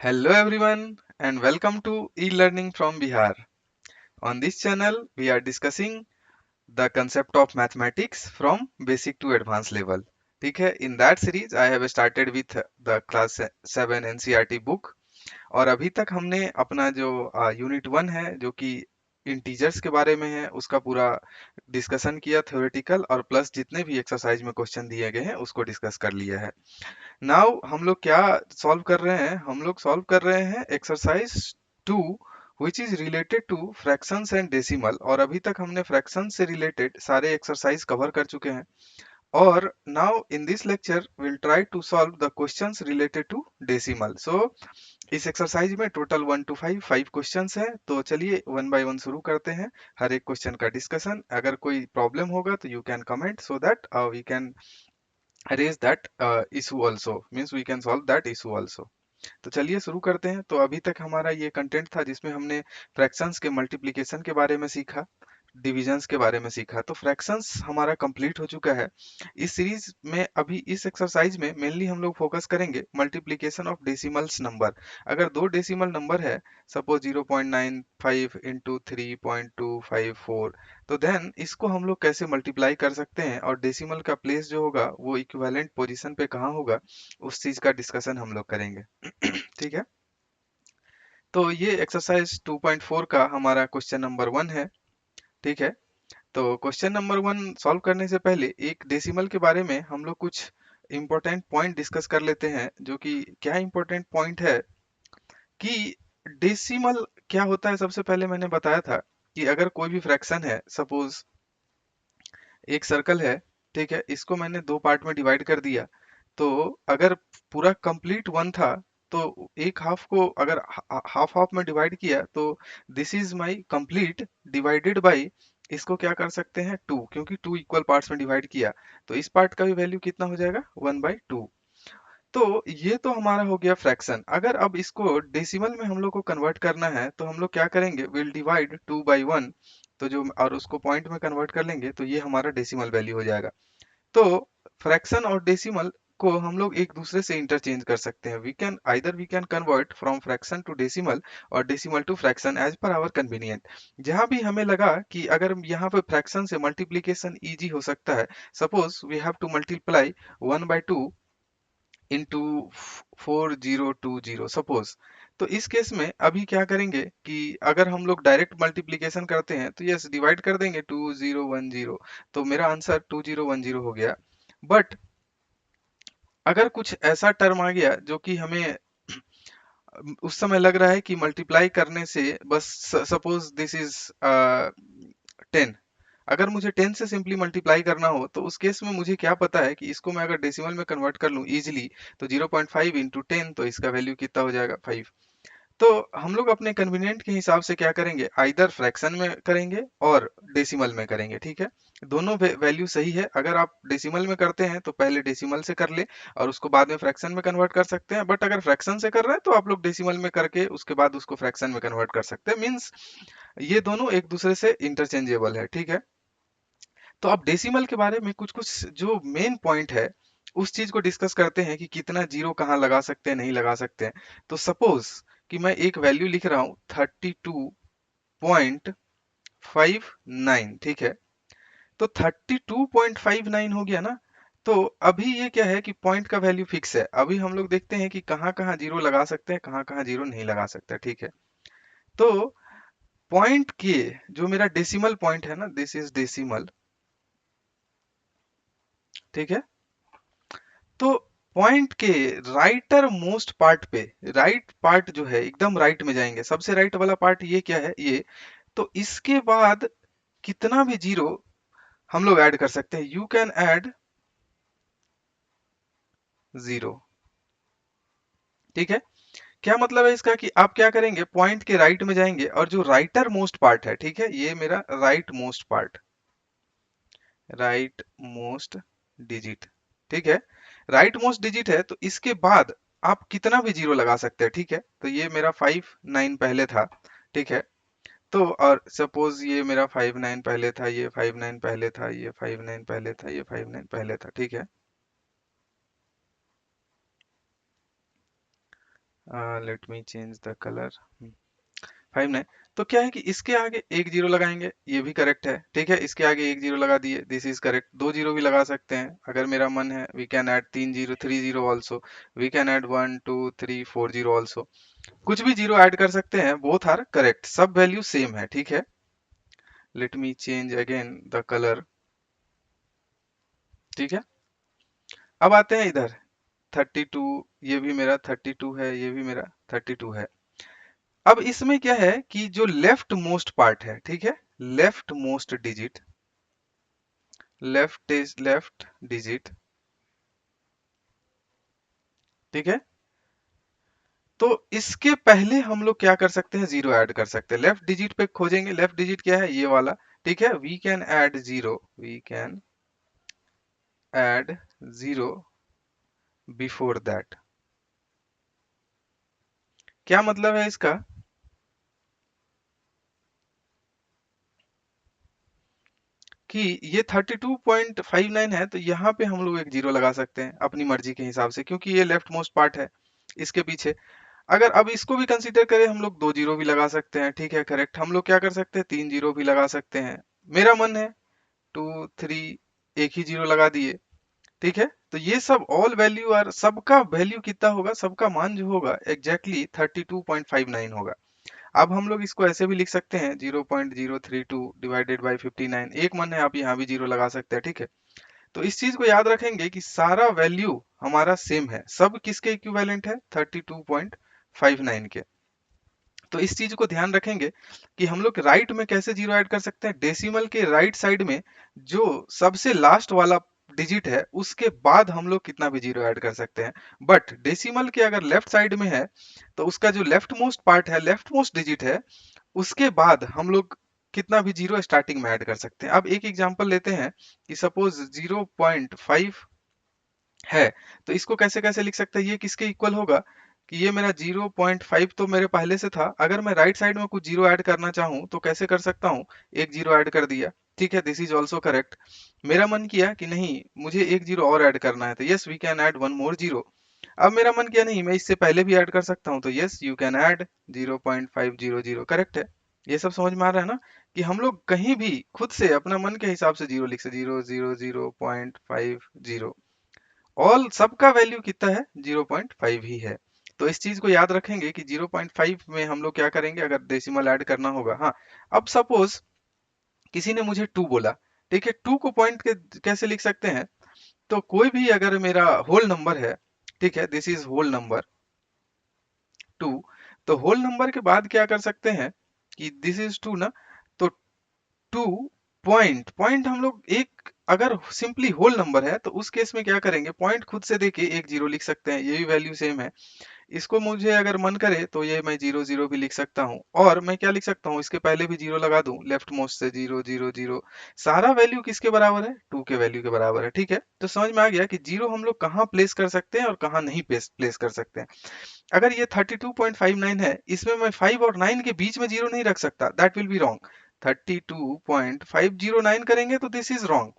Hello everyone and welcome to e-learning from Bihar. On this channel we are discussing the concept of mathematics from basic to advanced level. ठीक है, in that series I have started with the class 7 NCERT book और अभी तक हमने अपना जो unit 1 है जो कि इंटीजर्स के बारे में है उसका पूरा डिस्कशन किया थ्योरेटिकल और प्लस जितने भी एक्सरसाइज में क्वेश्चन दिए गए हैं उसको डिस्कस कर लिया है। नाउ हम लोग क्या सॉल्व कर रहे हैं, हम लोग सॉल्व कर रहे हैं exercise 2 which is related two fractions and decimal. और अभी तक हमने फ्रैक्शन से रिलेटेड सारे एक्सरसाइज कवर कर चुके हैं और now in this lecture will try to solve the questions related to decimal. So इस एक्सरसाइज में टोटल 1 to 5 क्वेश्चंस हैं, तो चलिए वन बाय वन शुरू करते हैं हर एक क्वेश्चन का डिस्कशन। अगर कोई प्रॉब्लम होगा तो you can comment so that we can raise that issue also, means we can solve that issue also। तो चलिए शुरू करते हैं। तो अभी तक हमारा ये कंटेंट था जिसमें हमने फ्रैक्शंस के मल्टीप्लिकेशन के बारे में सीखा, डिविजन्स के बारे में सीखा। तो फ्रैक्शंस हमारा कंप्लीट हो चुका है। इस सीरीज में अभी इस एक्सरसाइज में मेनली हम लोग फोकस करेंगे मल्टीप्लिकेशन ऑफ डेसिमल्स नंबर। अगर दो डेसिमल नंबर है, सपोज 0.95 इंटू 3.254, तो देन इसको हम लोग कैसे मल्टीप्लाई कर सकते हैं और डेसिमल का प्लेस जो होगा वो इक्विवेलेंट पोजीशन पे कहाँ होगा, उस चीज का डिस्कशन हम लोग करेंगे। ठीक है, तो ये एक्सरसाइज 2.4 का हमारा क्वेश्चन नंबर 1 है। ठीक है, तो क्वेश्चन नंबर 1 सॉल्व करने से पहले एक डेसिमल के बारे में हम लोग कुछ इंपॉर्टेंट पॉइंट डिस्कस कर लेते हैं। जो कि क्या इंपॉर्टेंट पॉइंट है कि डेसिमल क्या होता है। सबसे पहले मैंने बताया था कि अगर कोई भी फ्रैक्शन है, सपोज एक सर्कल है, ठीक है, इसको मैंने दो पार्ट में डिवाइड कर दिया, तो अगर पूरा कंप्लीट वन था तो एक हाफ को अगर हाफ हाफ में डिवाइड किया तो this is my complete divided by, इसको क्या कर सकते हैं, टू, क्योंकि टू इक्वल पार्ट्स में डिवाइड किया तो इस पार्ट का भी वैल्यू कितना हो जाएगा, 1/2। तो ये तो हमारा हो गया फ्रैक्शन। अगर अब इसको डेसिमल में हम लोग को कन्वर्ट करना है तो हम लोग क्या करेंगे, विल डिवाइड 2/1, तो जो और उसको पॉइंट में कन्वर्ट कर लेंगे तो ये हमारा डेसिमल वैल्यू हो जाएगा। तो फ्रैक्शन और डेसिमल को हम लोग एक दूसरे से इंटरचेंज कर सकते हैं। We can convert from fraction to decimal और decimal to fraction as per our convenient. जहां भी हमें लगा कि अगर यहाँ पे फ्रैक्शन से मल्टीप्लीकेशन इजी हो सकता है, suppose we have to multiply 1/2 into 4020 suppose, तो इस केस में अभी क्या करेंगे कि अगर हम लोग डायरेक्ट मल्टीप्लीकेशन करते हैं तो यस डिवाइड कर देंगे 2010, तो मेरा आंसर 2010 हो गया। बट अगर कुछ ऐसा टर्म आ गया जो कि हमें उस समय लग रहा है कि मल्टीप्लाई करने से बस, सपोज दिस इज 10, अगर मुझे 10 से सिंपली मल्टीप्लाई करना हो तो उस केस में मुझे क्या पता है कि इसको मैं अगर डेसिमल में कन्वर्ट कर लूं इजीली, तो 0.5 इंटू 10, तो इसका वैल्यू कितना हो जाएगा, 5। तो हम लोग अपने कन्वीनियंट के हिसाब से क्या करेंगे, आइदर फ्रैक्शन में करेंगे और डेसिमल में करेंगे। ठीक है, दोनों वैल्यू सही है। अगर आप डेसिमल में करते हैं तो पहले डेसिमल से कर ले और उसको बाद में फ्रैक्शन में कन्वर्ट कर सकते हैं। बट अगर फ्रैक्शन से कर रहे हैं तो आप लोग डेसिमल में करके उसके बाद उसको फ्रैक्शन में कन्वर्ट कर सकते हैं। मीन्स ये दोनों एक दूसरे से इंटरचेंजेबल है। ठीक है, तो अब डेसिमल के बारे में कुछ कुछ जो मेन पॉइंट है उस चीज को डिस्कस करते हैं कि कितना जीरो कहाँ लगा सकते हैं, नहीं लगा सकते हैं। तो सपोज कि मैं एक वैल्यू लिख रहा हूँ 32.59, ठीक है, तो 32.59 हो गया ना। तो अभी ये क्या है कि पॉइंट का वैल्यू फिक्स है। अभी हम लोग देखते हैं कि कहाँ कहाँ जीरो लगा सकते हैं, कहाँ कहाँ जीरो नहीं लगा सकते। ठीक है, तो पॉइंट के जो मेरा डेसिमल पॉइंट है ना, दिस इज डेसिमल, ठीक है, तो पॉइंट के राइटर मोस्ट पार्ट पे, राइट पार्ट जो है एकदम राइट में जाएंगे, सबसे राइट वाला पार्ट ये क्या है, ये, तो इसके बाद कितना भी जीरो हम लोग ऐड कर सकते हैं, यू कैन ऐड जीरो। ठीक है, क्या मतलब है इसका कि आप क्या करेंगे, पॉइंट के राइट में जाएंगे और जो राइटर मोस्ट पार्ट है, ठीक है, ये मेरा right most part, right most digit, ठीक है, राइट मोस्ट डिजिट है, तो इसके बाद आप कितना भी जीरो लगा सकते हैं। ठीक है, तो ये मेरा 59 पहले था, ठीक है, तो और सपोज ये मेरा 59 पहले था, ये 59 पहले था, ये 59 पहले था, ये 59 पहले था। ठीक है, let me change the colour. 59। तो क्या है कि इसके आगे एक जीरो लगाएंगे, ये भी करेक्ट है, ठीक है। इसके आगे एक जीरो लगा दिए, दिस इज करेक्ट। दो जीरो भी लगा सकते हैं अगर मेरा मन है। वी कैन ऐड तीन zero, three zero also. We can add 1 2 3 4 zero also. कुछ भी जीरो ऐड कर सकते हैं, बोथ आर करेक्ट, सब वैल्यू सेम है, ठीक है। Let me change again the colour, ठीक है। अब आते हैं इधर 32, ये भी मेरा 32 है, ये भी मेरा 32 है। अब इसमें क्या है कि जो लेफ्ट मोस्ट पार्ट है, ठीक है, left most digit, left digit, ठीक है। तो इसके पहले हम लोग क्या कर सकते हैं, जीरो ऐड कर सकते हैं। लेफ्ट डिजिट पे खोजेंगे, लेफ्ट डिजिट क्या है, ये वाला, ठीक है। We can add zero, we can add zero before that. क्या मतलब है इसका कि ये 32.59 है, तो यहाँ पे हम लोग एक जीरो लगा सकते हैं अपनी मर्जी के हिसाब से, क्योंकि ये लेफ्ट मोस्ट पार्ट है इसके पीछे। अगर अब इसको भी कंसीडर करें हम लोग, दो जीरो भी लगा सकते हैं, ठीक है, करेक्ट। हम लोग क्या कर सकते हैं, तीन जीरो भी लगा सकते हैं, मेरा मन है। टू थ्री, एक ही जीरो लगा दिए, ठीक है। तो ये सब ऑल वैल्यू और सबका वैल्यू कितना होगा, सबका मान जो होगा एग्जैक्टली 32.59 होगा। अब हम लोग इसको ऐसे भी लिख सकते हैं, 0.032 डिवाइडेड बाई 59। एक मन है, आप यहाँ भी जीरो लगा सकते हैं, ठीक है। तो इस चीज को याद रखेंगे कि सारा वैल्यू हमारा सेम है, सब किसके इक्विवेलेंट है, 32.59 के। तो इस चीज को ध्यान रखेंगे कि हम लोग राइट में कैसे जीरो ऐड कर सकते हैं। डेसिमल के राइट साइड में जो सबसे लास्ट वाला डिजिट है, उसके बाद हम लोग कितना भी जीरो ऐड कर सकते हैं। बट डेसिमल के अगर लेफ्ट साइड में है, तो उसका जो लेफ्ट मोस्ट पार्ट है, लेफ्ट मोस्ट डिजिट है, उसके बाद हम लोग कितना भी जीरो स्टार्टिंग में ऐड कर सकते हैं। अब एक एग्जांपल लेते हैं कि सपोज 0.5 है, तो इसको कैसे कैसे लिख सकते हैं, ये किसके इक्वल होगा कि ये मेरा 0.5 तो मेरे पहले से था, अगर मैं राइट साइड में कुछ जीरो ऐड करना चाहूँ तो कैसे कर सकता हूँ, एक जीरो ऐड कर दिया, ठीक है, दिस इज ऑल्सो करेक्ट। मेरा मन किया कि नहीं, मुझे एक जीरो और ऐड करना है, तो yes we can add one more zero. अब मेरा मन किया नहीं, मैं इससे पहले भी ऐड कर सकता हूँ, तो yes you can add 0.500, correct है। ये सब समझ में आ रहा है ना, कि हम लोग कहीं भी खुद से अपना मन के हिसाब से जीरो लिख सकते, 0.50, ऑल सबका वैल्यू कितना है, 0.5 ही है। तो इस चीज को याद रखेंगे कि 0.5 में हम लोग क्या करेंगे अगर डेसिमल ऐड करना होगा। हाँ, अब सपोज किसी ने मुझे टू बोला, ठीक है, टू को पॉइंट के कैसे लिख सकते हैं, तो कोई भी अगर मेरा होल नंबर है, ठीक है, this is whole number two, तो होल नंबर के बाद क्या कर सकते हैं कि दिस इज टू ना, तो टू पॉइंट, पॉइंट हम लोग एक अगर सिंपली होल नंबर है तो उस केस में क्या करेंगे, पॉइंट खुद से देके एक जीरो लिख सकते हैं, ये भी वैल्यू सेम है। इसको मुझे अगर मन करे तो ये मैं जीरो जीरो भी लिख सकता हूँ, और मैं क्या लिख सकता हूँ, इसके पहले भी जीरो लगा दूं, लेफ्ट मोस्ट से 0 0 0। सारा वैल्यू किसके बराबर है, टू के वैल्यू के बराबर है, ठीक है। तो समझ में आ गया कि जीरो हम लोग कहाँ प्लेस कर सकते हैं और कहाँ नहीं प्लेस प्लेस कर सकते हैं। अगर ये 32.59 है, इसमें मैं 5 और 9 के बीच में जीरो नहीं रख सकता, दैट विल बी रॉन्ग। 32.509 करेंगे तो दिस इज रॉन्ग।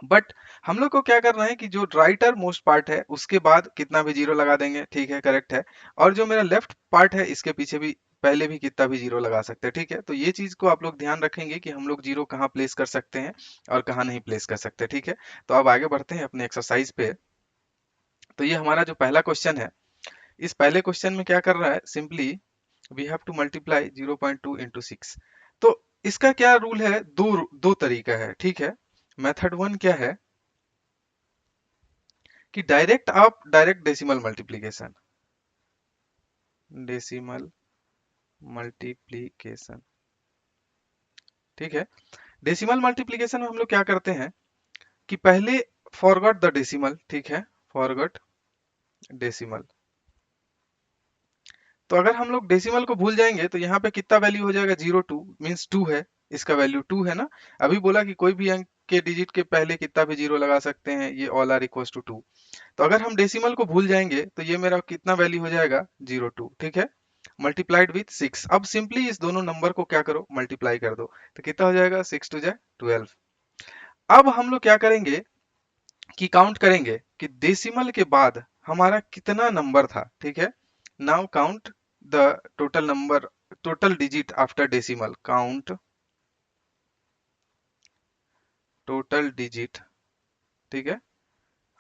बट हम लोग को क्या करना है कि जो राइटर मोस्ट पार्ट है उसके बाद कितना भी जीरो लगा देंगे, ठीक है, करेक्ट है। और जो मेरा लेफ्ट पार्ट है इसके पीछे भी पहले भी कितना भी जीरो लगा सकते हैं, ठीक है। तो ये चीज को आप लोग ध्यान रखेंगे कि हम लोग जीरो कहाँ प्लेस कर सकते हैं और कहाँ नहीं प्लेस कर सकते, ठीक है। तो अब आगे बढ़ते हैं अपने एक्सरसाइज पे। तो ये हमारा जो पहला क्वेश्चन है, इस पहले क्वेश्चन में क्या कर रहा है, simply we have to multiply 0.2 into 6। तो इसका क्या रूल है, दो दो तरीका है, ठीक है। मेथड वन क्या है कि डायरेक्ट आप direct decimal multiplication, decimal multiplication, ठीक है। डेसिमल मल्टीप्लिकेशन में हम लोग क्या करते हैं कि पहले फॉरगॉट द डेसिमल, ठीक है, फॉरगॉट डेसिमल। तो अगर हम लोग डेसिमल को भूल जाएंगे तो यहाँ पे कितना वैल्यू हो जाएगा, 0 2 मीन्स टू है, इसका वैल्यू टू है ना। अभी बोला कि कोई भी अंक के डिजिट के पहले कितना भी जीरो लगा सकते हैं, ये all are equal to two. तो अगर हम डेसिमल को भूल जाएंगे तो ये मेरा कितना वैल्यू हो जाएगा, 0 2, ठीक है, मल्टीप्लाइड विथ 6। अब सिंपली इस दोनों नंबर को क्या करो, मल्टीप्लाई कर दो, तो कितना हो जाएगा, 6 2 जा 12। अब हम लोग क्या करेंगे कि काउंट करेंगे कि डेसिमल के बाद हमारा कितना नंबर था, ठीक है। Now count the total digit after decimal, count total digit, ठीक है,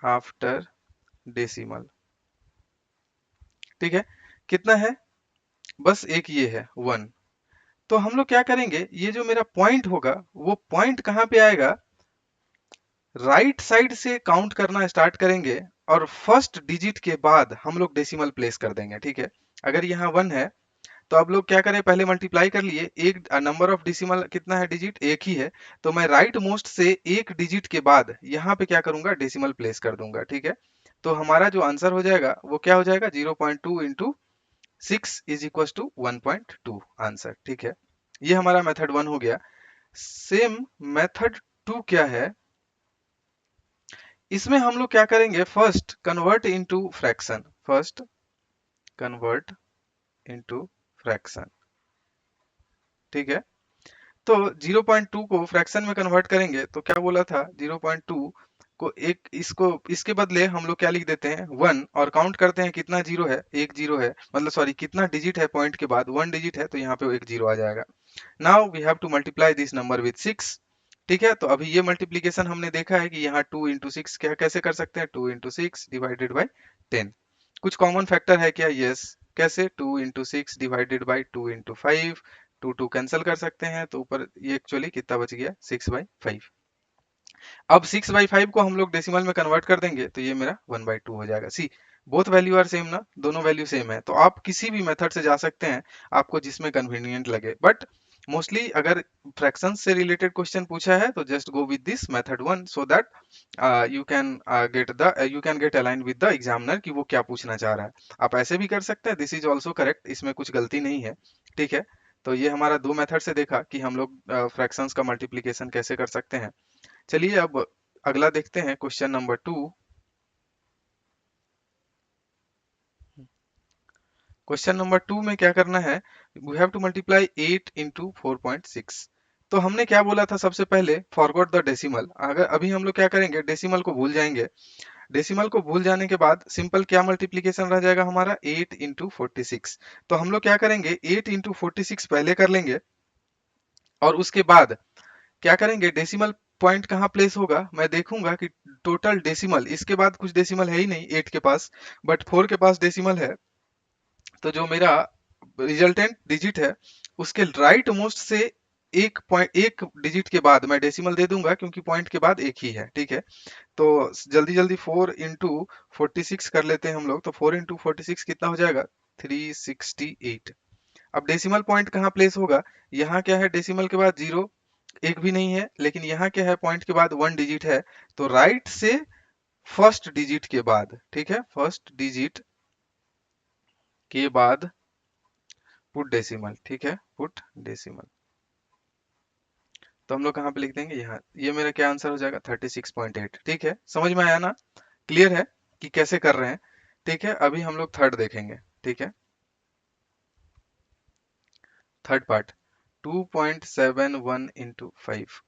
आफ्टर डेसिमल। ठीक है, कितना है, बस एक ये है 1। तो हम लोग क्या करेंगे, ये जो मेरा पॉइंट होगा वो पॉइंट कहाँ पे आएगा, राइट साइड से काउंट करना स्टार्ट करेंगे और फर्स्ट डिजिट के बाद हम लोग डेसिमल प्लेस कर देंगे। ठीक है, अगर यहाँ 1 है तो अब लोग क्या करें, पहले मल्टीप्लाई कर लिए, एक नंबर ऑफ डेसिमल कितना है, डिजिट एक ही है, तो मैं राइट मोस्ट से एक डिजिट के बाद यहाँ पे क्या करूंगा, डेसिमल प्लेस कर दूंगा। ठीक है, तो हमारा जो आंसर हो जाएगा वो क्या हो जाएगा, 0.2 into 6 is equal to 1.2 answer. ठीक है, ये हमारा मेथड 1 हो गया। सेम मेथड 2 क्या है, इसमें हम लोग क्या करेंगे, first convert into fraction, first convert into fraction. ठीक है, तो 0.2 को फ्रैक्शन में कन्वर्ट करेंगे तो क्या बोला था, 0.2 को एक, इसको इसके बदले हम लोग क्या लिख देते हैं 1, और काउंट करते हैं कितना जीरो है, एक जीरो है, मतलब सॉरी कितना डिजिट है पॉइंट के बाद, 1 डिजिट है, तो यहाँ पे एक जीरो आ जाएगा। Now we have to multiply this number with 6। ठीक है, तो अभी ये मल्टीप्लीकेशन हमने देखा है कि यहाँ 2 इंटू सिक्स क्या कैसे कर सकते हैं, 2 इंटू सिक्स डिवाइडेड बाई 10। कुछ कॉमन फैक्टर है क्या, यस। कैसे, 2 into six divided by 2 into 5, 2 2 cancel कर सकते हैं, तो ऊपर ये एक्चुअली कितना बच गया, 6/5। अब 6/5 को हम लोग डेसिमल में कन्वर्ट कर देंगे तो ये मेरा 1/2 हो जाएगा। सी, बोथ वैल्यू आर सेम ना, दोनों वैल्यू सेम है, तो आप किसी भी मेथड से जा सकते हैं, आपको जिसमें कन्वीनियंट लगे, बट मोस्टली अगर फ्रैक्शंस से रिलेटेड क्वेश्चन पूछा है तो just go with this method 1 so that you can get align with the examiner कि वो क्या पूछना चाह रहा है। आप ऐसे भी कर सकते हैं, दिस इज ऑल्सो करेक्ट, इसमें कुछ गलती नहीं है। ठीक है, तो ये हमारा दो मेथड से देखा कि हम लोग फ्रैक्शंस का मल्टीप्लीकेशन कैसे कर सकते हैं। चलिए अब अगला देखते हैं, क्वेश्चन नंबर 2। क्वेश्चन नंबर 2 में क्या करना है, we have to multiply 8 into 4.6। तो हमने क्या बोला था, सबसे पहले फॉरगॉट द डेसिमल, अगर अभी हम लोग क्या करेंगे, डेसिमल को भूल जाएंगे। डेसिमल को भूल जाने के बाद सिंपल क्या मल्टीप्लीकेशन रह जाएगा हमारा, 8 इंटू 46। तो हम लोग क्या करेंगे, 8 इंटू 46 पहले कर लेंगे, और उसके बाद क्या करेंगे, डेसिमल पॉइंट कहाँ प्लेस होगा, मैं देखूंगा कि टोटल डेसिमल, इसके बाद कुछ डेसिमल है ही नहीं 8 के पास, बट 4 के पास डेसिमल है, तो जो मेरा रिजल्टेंट डिजिट है उसके राइट मोस्ट से एक पॉइंट, एक डिजिट के बाद मैं डेसिमल दे दूंगा, क्योंकि पॉइंट के बाद एक ही है। ठीक है, तो जल्दी जल्दी 4 इंटू 46 कर लेते हैं हम लोग, तो 4 इंटू 46 कितना हो जाएगा, 368। अब डेसिमल पॉइंट कहाँ प्लेस होगा, यहाँ क्या है, डेसिमल के बाद जीरो एक भी नहीं है, लेकिन यहाँ क्या है, पॉइंट के बाद 1 डिजिट है, तो राइट से फर्स्ट डिजिट के बाद, ठीक है, फर्स्ट डिजिट के बाद पुट डेसिमल। ठीक है, पुट डेसिमल, तो हम लोग कहाँ पे लिख देंगे, यहाँ, ये मेरा क्या आंसर हो जाएगा, 36.8। ठीक है, समझ में आया ना, क्लियर है कि कैसे कर रहे हैं। ठीक है, अभी हम लोग थर्ड देखेंगे। ठीक है, थर्ड पार्ट, 2.71 इंटू 5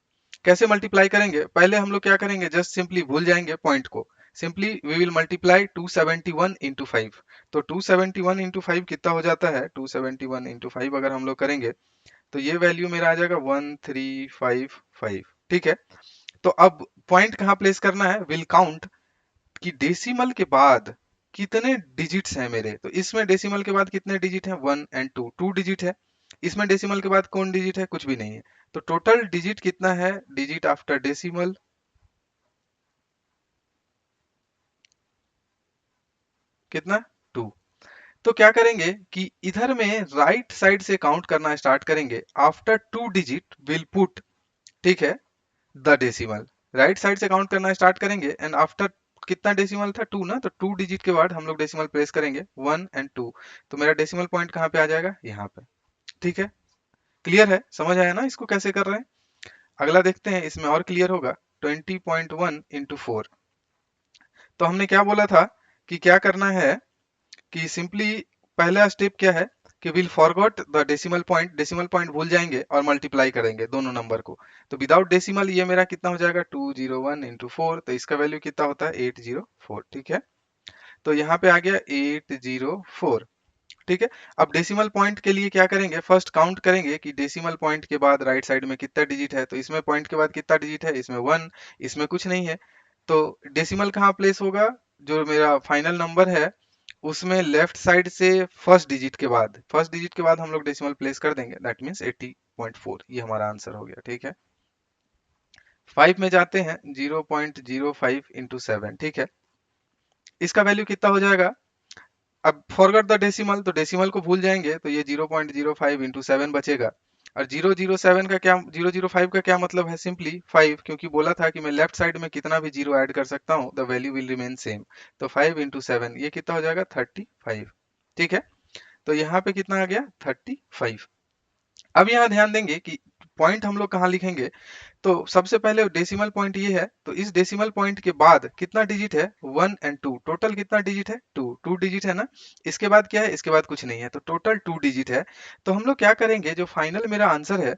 कैसे मल्टीप्लाई करेंगे, पहले हम लोग क्या करेंगे, जस्ट सिंपली भूल जाएंगे पॉइंट को, simply we will multiply 271 into 5। तो 271 इंटू 5 कितना हो जाता है, 271 इंटू 5 अगर हम लोग करेंगे तो ये वैल्यू मेरा आ जाएगा 1355। ठीक है, तो अब पॉइंट कहाँ प्लेस करना है, विल काउंट कि डेसिमल के बाद कितने डिजिट्स हैं मेरे, तो इसमें डेसिमल के बाद कितने डिजिट हैं, 1 एंड 2, 2 डिजिट है। इसमें डेसिमल के बाद कौन डिजिट है, कुछ भी नहीं है, तो टोटल डिजिट कितना है, डिजिट आफ्टर डेसिमल कितना, 2। तो क्या करेंगे कि इधर में राइट साइड से काउंट करना स्टार्ट करेंगे, आफ्टर 2 डिजिट विल पुट, ठीक है, द डेसिमल, राइट साइड से काउंट करना स्टार्ट करेंगे, एंड आफ्टर कितना डेसिमल था, 2 ना, तो 2 डिजिट के बाद हम लोग डेसिमल प्लेस करेंगे, 1 एंड 2। तो मेरा डेसिमल पॉइंट कहाँ पे आ जाएगा, यहाँ पे। ठीक है, क्लियर है, समझ आया ना इसको कैसे कर रहे हैं। अगला देखते हैं, इसमें और क्लियर होगा, 20.1 इंटू 4। तो हमने क्या बोला था कि क्या करना है, कि सिंपली पहला स्टेप क्या है, कि will forgot the decimal point, decimal point भूल जाएंगे और मल्टीप्लाई करेंगे दोनों नंबर को। तो विदाउट डेसिमल ये मेरा कितना हो जाएगा, 201 इंटू 4, तो इसका वैल्यू कितना होता है, 804। ठीक है, तो यहाँ पे आ गया 804। ठीक है। अब डेसिमल पॉइंट के लिए क्या करेंगे, फर्स्ट काउंट करेंगे कि डेसिमल पॉइंट के बाद राइट साइड में कितना डिजिट है। तो इसमें पॉइंट के बाद कितना डिजिट है, इसमें 1, इसमें कुछ नहीं है। तो डेसिमल कहाँ प्लेस होगा, जो मेरा फाइनल नंबर है उसमें लेफ्ट साइड से फर्स्ट डिजिट के बाद हम लोग डेसिमल प्लेस कर देंगे, दैट मीन्स 80.4। ये हमारा आंसर हो गया। ठीक है, 5 में जाते हैं, 0.05 इंटू 7। ठीक है, इसका वैल्यू कितना हो जाएगा। अब फॉरगॉट द डेसिमल, तो डेसिमल को भूल जाएंगे, तो ये 0.05 इंटू 7 बचेगा। और 007 का क्या, 005 का क्या मतलब है, सिंपली 5, क्योंकि बोला था कि मैं लेफ्ट साइड में कितना भी जीरो ऐड कर सकता हूँ, the value will remain same. तो 5 इंटू 7 ये कितना हो जाएगा, 35। ठीक है, तो यहाँ पे कितना आ गया, 35। अब यहाँ ध्यान देंगे कि पॉइंट हम लोग कहाँ लिखेंगे। तो सबसे पहले डेसिमल पॉइंट ये है, तो इस डेसिमल पॉइंट के बाद कितना डिजिट है, 1 एंड 2, टोटल कितना डिजिट है, 2 डिजिट है ना। इसके बाद क्या है, इसके बाद कुछ नहीं है, तो टोटल 2 डिजिट है। तो हम लोग क्या करेंगे, जो फाइनल मेरा आंसर है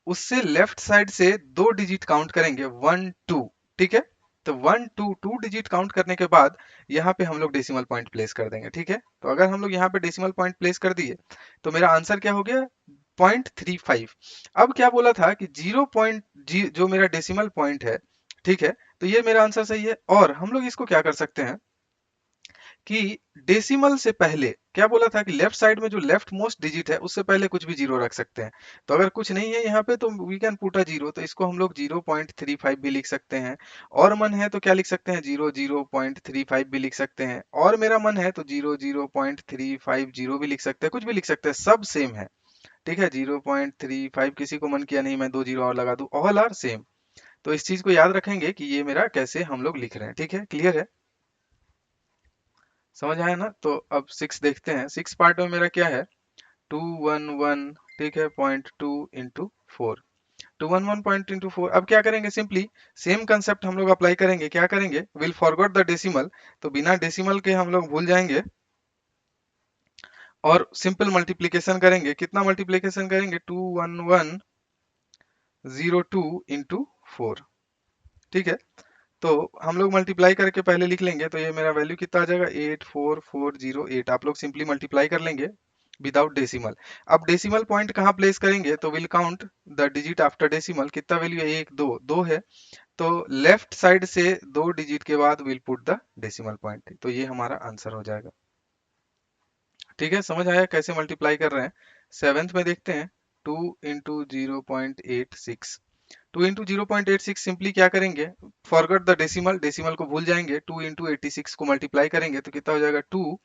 उससे लेफ्ट साइड से 2 डिजिट काउंट करेंगे, 1 2। ठीक है, तो 1 2 2 डिजिट काउंट करने के बाद यहाँ पे हम लोग डेसिमल पॉइंट प्लेस कर देंगे। ठीक है, तो अगर हम लोग यहाँ पे डेसिमल पॉइंट प्लेस कर दिए तो मेरा आंसर क्या हो गया, 0.35। अब क्या बोला था कि 0. जो मेरा डेसिमल पॉइंट है, ठीक है, तो ये मेरा आंसर सही है। और हम लोग इसको क्या कर सकते हैं कि डेसिमल से पहले क्या बोला था कि लेफ्ट साइड में जो लेफ्ट मोस्ट डिजिट है उससे पहले कुछ भी जीरो रख सकते हैं। तो अगर कुछ नहीं है यहाँ पे तो we can put a zero, तो इसको हम लोग 0.35 भी लिख सकते हैं। और मन है तो क्या लिख सकते हैं, 0.35 भी लिख सकते हैं। और मेरा मन है तो 0.350 भी लिख सकते हैं, कुछ भी लिख सकते हैं, सब सेम है। ठीक है, 0.35 किसी को मन किया नहीं मैं 2 जीरो और लगा दूं, ऑल आर सेम। तो इस चीज को याद रखेंगे कि ये मेरा कैसे हम लोग लिख रहे हैं। ठीक है, क्लियर है, समझ आया ना। तो अब 6 देखते हैं, 6 पार्ट में मेरा क्या है, 211। ठीक है, 0.2 इंटू 4, 211 पॉइंट इंटू 4। अब क्या करेंगे, सिंपली सेम कंसेप्ट हम लोग अप्लाई करेंगे। क्या करेंगे, विल फॉरगॉट द डेसिमल, तो बिना डेसिमल के हम लोग भूल जाएंगे और सिंपल मल्टीप्लीकेशन करेंगे। कितना मल्टीप्लीकेशन करेंगे, 21102 इंटू 4। ठीक है, तो हम लोग मल्टीप्लाई करके पहले लिख लेंगे, तो ये मेरा वैल्यू कितना आ जाएगा, 84408। आप लोग सिंपली मल्टीप्लाई कर लेंगे विदाउट डेसिमल। अब डेसिमल पॉइंट कहाँ प्लेस करेंगे, तो will count the digit after decimal. कितना वैल्यू है, 1 2 2 है, तो लेफ्ट साइड से 2 डिजिट के बाद will put the decimal point. तो ये हमारा आंसर हो जाएगा। ठीक है, समझ आया कैसे मल्टीप्लाई कर रहे हैं। सेवेंथ में देखते हैं, 2 इंटू 0.86। 2 इंटू 0.86 सिंपली क्या करेंगे, फॉरगॉट द डेसिमल, डेसिमल को भूल जाएंगे, 2 इंटू 86 को मल्टीप्लाई करेंगे तो कितना हो जाएगा, 2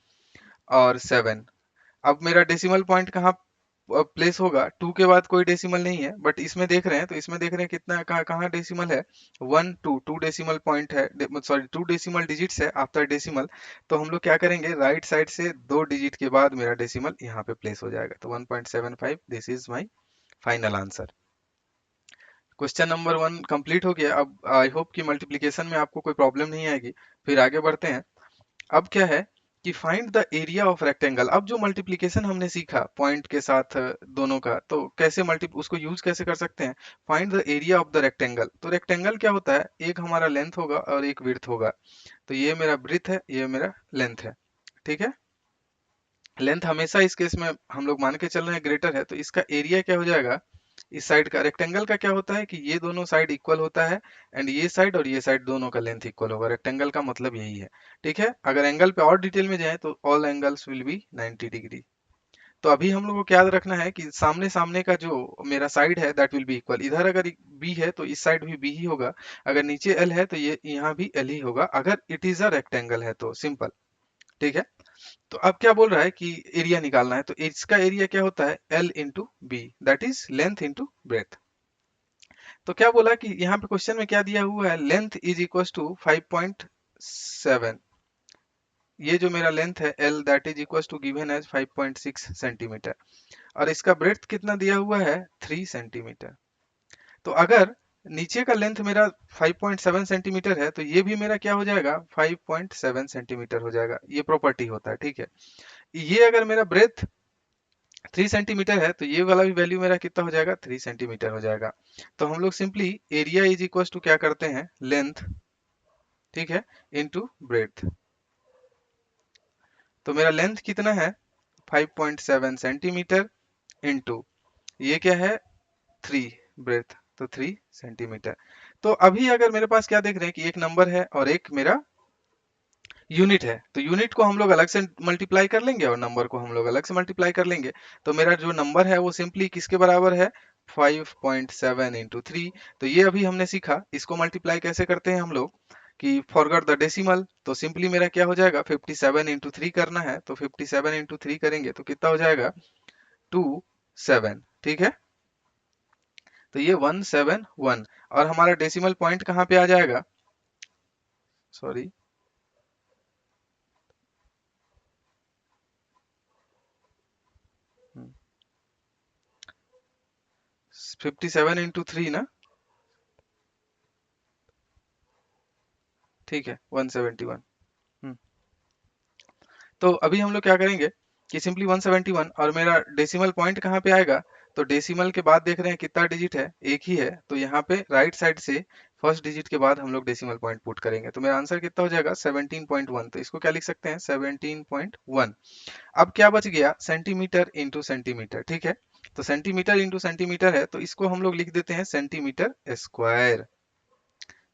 और 7। अब मेरा डेसिमल पॉइंट कहाँ प्लेस होगा, 2 के बाद कोई डेसिमल नहीं है, बट इसमें देख रहे हैं, तो इसमें देख रहे हैं कितना, कहाँ कहाँ डेसिमल है, 1 2 2 डेसिमल पॉइंट है, सॉरी 2 डेसिमल डिजिट्स है आफ्टर डेसिमल। तो हम लोग क्या करेंगे, राइट साइड से 2 डिजिट के बाद मेरा डेसिमल यहाँ पे प्लेस हो जाएगा, तो 1.75। This is my final answer. Question number 1 complete हो गया। अब आई होप कि मल्टीप्लिकेशन में आपको कोई प्रॉब्लम नहीं आएगी। फिर आगे बढ़ते हैं। अब क्या है कि find the area of rectangle. अब जो मल्टीप्लिकेशन हमने सीखा पॉइंट के साथ दोनों का, तो कैसे मल्टी उसको यूज कैसे कर सकते हैं। Find the area of the rectangle. तो रेक्टेंगल क्या होता है, एक हमारा लेंथ होगा और एक विड्थ होगा। तो ये मेरा ब्रीथ है, ये मेरा लेंथ है। ठीक है, लेंथ हमेशा इस केस में हम लोग मान के चल रहे हैं ग्रेटर है, तो इसका एरिया क्या हो जाएगा, इस साइड का रेक्टेंगल का क्या होता है कि ये दोनों साइड इक्वल होता है, एंड ये साइड और ये साइड दोनों का लेंथ इक्वल होगा। रेक्टेंगल का मतलब यही है। ठीक है, अगर एंगल पे और डिटेल में जाए तो all angles will be 90 degree. तो अभी हम लोगों को याद रखना है कि सामने सामने का जो मेरा साइड है दैट विल बी इक्वल। इधर अगर बी है तो इस साइड भी बी ही होगा, अगर नीचे एल है तो ये यहाँ भी एल ही होगा, अगर इट इज अ रेक्टेंगल है तो सिंपल। ठीक है, तो अब क्या बोल रहा है कि एरिया निकालना है, तो इसका एरिया क्या होता है, L into B, that is length into breadth. तो क्या बोला कि यहाँ पे क्वेश्चन में क्या दिया हुआ है, लेंथ इज इक्वल टू 5.7। ये जो मेरा लेंथ है L that is equal to given as 5.6 centimetre, और इसका ब्रेथ कितना दिया हुआ है, 3 सेंटीमीटर। तो अगर नीचे का लेंथ मेरा 5.7 सेंटीमीटर है, तो ये भी मेरा क्या हो जाएगा, 5.7 सेंटीमीटर हो जाएगा। ये प्रॉपर्टी होता है। ठीक है, ये अगर मेरा ब्रेथ 3 सेंटीमीटर है तो ये वाला भी वैल्यू मेरा कितना हो जाएगा, 3 सेंटीमीटर हो जाएगा। तो हम लोग simply area is equal to क्या करते हैं, लेंथ, ठीक है, इनटू ब्रेथ। तो मेरा लेंथ कितना है, 5.7 सेंटीमीटर इंटू ये क्या है 3 ब्रेथ, तो 3 सेंटीमीटर। तो अभी अगर मेरे पास क्या देख रहे हैं कि एक नंबर है और एक मेरा यूनिट है, तो यूनिट को हम लोग अलग से मल्टीप्लाई कर लेंगे और नंबर को हम लोग अलग से मल्टीप्लाई कर लेंगे। तो मेरा जो नंबर है वो सिंपली किसके बराबर है 5.7 इंटू 3। तो ये अभी हमने सीखा, इसको मल्टीप्लाई कैसे करते हैं हम लोग कि फॉरगॉट द डेसिमल। तो सिंपली मेरा क्या हो जाएगा 57 इंटू 3 करना है, तो 57 इंटू 3 करेंगे तो कितना हो जाएगा 27। ठीक है, तो ये 171 और हमारा डेसिमल पॉइंट कहाँ पे आ जाएगा, सॉरी 57 इंटू 3 ना, ठीक है 171। हम्म, तो अभी हम लोग क्या करेंगे कि सिंपली 171 और मेरा डेसिमल पॉइंट कहाँ पे आएगा, तो डेसिमल के बाद देख रहे हैं कितना डिजिट है, एक ही है, तो यहाँ पे राइट साइड से फर्स्ट डिजिट के बाद हम लोग डेसिमल पॉइंट पुट करेंगे, तो मेरा आंसर कितना हो जाएगा 17.1। तो इसको क्या लिख सकते हैं 17.1। अब क्या बच गया सेंटीमीटर इंटू सेंटीमीटर, ठीक है, तो सेंटीमीटर इंटू सेंटीमीटर है, तो इसको हम लोग लिख देते हैं सेंटीमीटर स्क्वायर,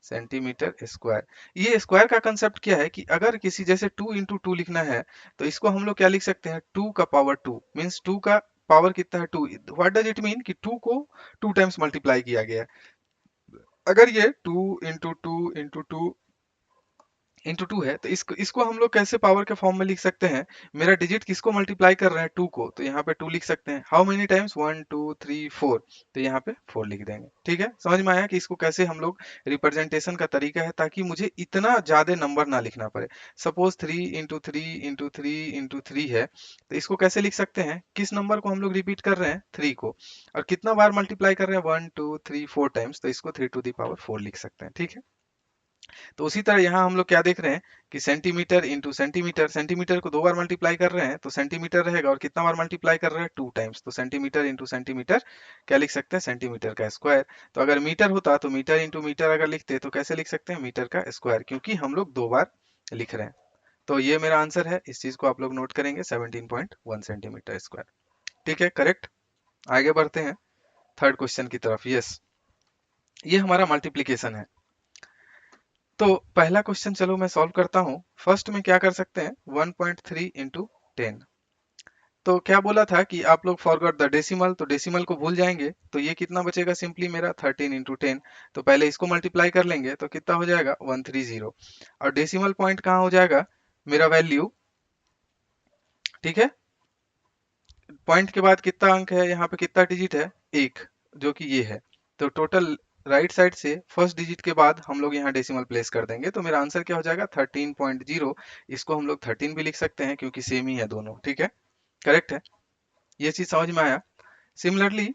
सेंटीमीटर स्क्वायर। ये स्क्वायर का कंसेप्ट क्या है कि अगर किसी जैसे 2 इंटू टू लिखना है, तो इसको हम लोग क्या लिख सकते हैं 2 का पावर 2 मीन्स 2 का पावर कितना है 2। व्हाट डज इट मीन कि 2 को 2 टाइम्स मल्टीप्लाई किया गया है। अगर ये 2 है तो इसको हम लोग कैसे पावर के फॉर्म में लिख सकते हैं, मेरा डिजिट किसको मल्टीप्लाई कर रहे हैं 2 को, तो यहाँ पे 2 लिख सकते हैं। हाउ मेनी टाइम्स 1 2 3 4, तो यहाँ पे 4 लिख देंगे। ठीक है, समझ में आया कि इसको कैसे हम लोग रिप्रेजेंटेशन का तरीका है, ताकि मुझे इतना ज्यादा नंबर ना लिखना पड़े। सपोज 3 इंटू 3 इंटू 3 इंटू 3 है, तो इसको कैसे लिख सकते हैं, किस नंबर को हम लोग रिपीट कर रहे हैं 3 को, और कितना बार मल्टीप्लाई कर रहे हैं 1 2 3 4 टाइम्स, तो इसको 3 टू दी पावर 4 लिख सकते हैं। ठीक है, तो उसी तरह यहाँ हम लोग क्या देख रहे हैं कि सेंटीमीटर इंटू सेंटीमीटर, सेंटीमीटर को 2 बार मल्टीप्लाई कर रहे हैं तो सेंटीमीटर रहेगा, और कितना बार मल्टीप्लाई कर रहे हैं 2 टाइम्स, तो सेंटीमीटर इंटू सेंटीमीटर क्या लिख सकते हैं सेंटीमीटर का स्क्वायर। तो अगर मीटर होता तो मीटर इंटू मीटर अगर लिखते तो कैसे लिख सकते हैं मीटर का स्क्वायर, क्योंकि हम लोग 2 बार लिख रहे हैं। तो ये मेरा आंसर है, इस चीज को आप लोग नोट करेंगे 17.1 सेंटीमीटर स्क्वायर। ठीक है, करेक्ट। आगे बढ़ते हैं थर्ड क्वेश्चन की तरफ। यस, ये हमारा मल्टीप्लीकेशन है। तो पहला क्वेश्चन चलो मैं सॉल्व करता हूँ। फर्स्ट में क्या कर सकते हैं 1.3 इंटू 10। तो क्या बोला था कि आप लोग फॉरगॉट द डेसिमल, तो डेसिमल को भूल जाएंगे, तो ये कितना बचेगा सिंपली मेरा 13 इंटू 10। तो पहले इसको मल्टीप्लाई कर लेंगे तो कितना हो जाएगा 130, और डेसिमल पॉइंट कहाँ हो जाएगा मेरा वैल्यू। ठीक है, पॉइंट के बाद कितना अंक है, यहाँ पे कितना डिजिट है एक, जो कि ये है। तो टोटल राइट साइड से फर्स्ट डिजिट के बाद हम लोग यहाँ डेसिमल प्लेस कर देंगे, तो मेरा आंसर क्या हो जाएगा 13.0। इसको हम लोग 13 भी लिख सकते हैं क्योंकि सेम ही है दोनों। ठीक है, करेक्ट है, ये चीज समझ में आया। सिमिलरली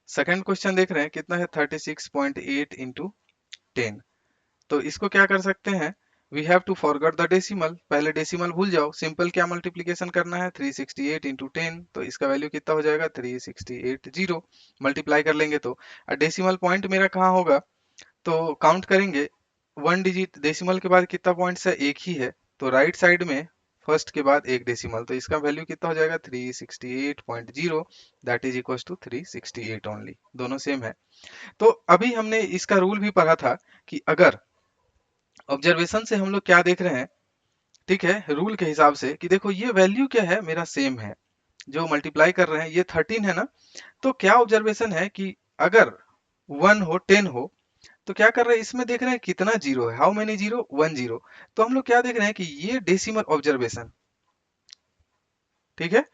सेकंड क्वेश्चन देख रहे हैं कितना है 36.8 इंटू 10। तो इसको क्या कर सकते हैं, we have to forgot the decimal, पहले डेसिमल भूल जाओ, सिंपल क्या मल्टीप्लीकेशन करना है 368 इंटू 10, तो इसका वैल्यू कितना हो जाएगा 3680, मल्टीप्लाई कर लेंगे तो। और डेसिमल पॉइंट मेरा कहाँ होगा, तो काउंट करेंगे वन डिजिट डेसिमल के बाद कितना पॉइंट्स है एक ही है, तो राइट साइड में फर्स्ट के बाद एक डेसिमल, तो इसका वैल्यू कितना हो जाएगा 368.0, that is equal to 368 only, दोनों सेम है। तो अभी हमने इसका रूल भी पढ़ा था कि अगर ऑब्जर्वेशन से हम लोग क्या देख रहे हैं, ठीक है, रूल के हिसाब से कि देखो ये वैल्यू क्या है मेरा सेम है, जो मल्टीप्लाई कर रहे हैं ये 13 है ना, तो क्या ऑब्जर्वेशन है कि अगर 1 हो 10 हो, तो क्या कर रहे हैं इसमें देख रहे हैं कितना जीरो है, हाउ मेनी जीरो 1 जीरो। तो हम लोग क्या देख रहे हैं कि ये डेसिमल ऑब्जर्वेशन, ठीक है,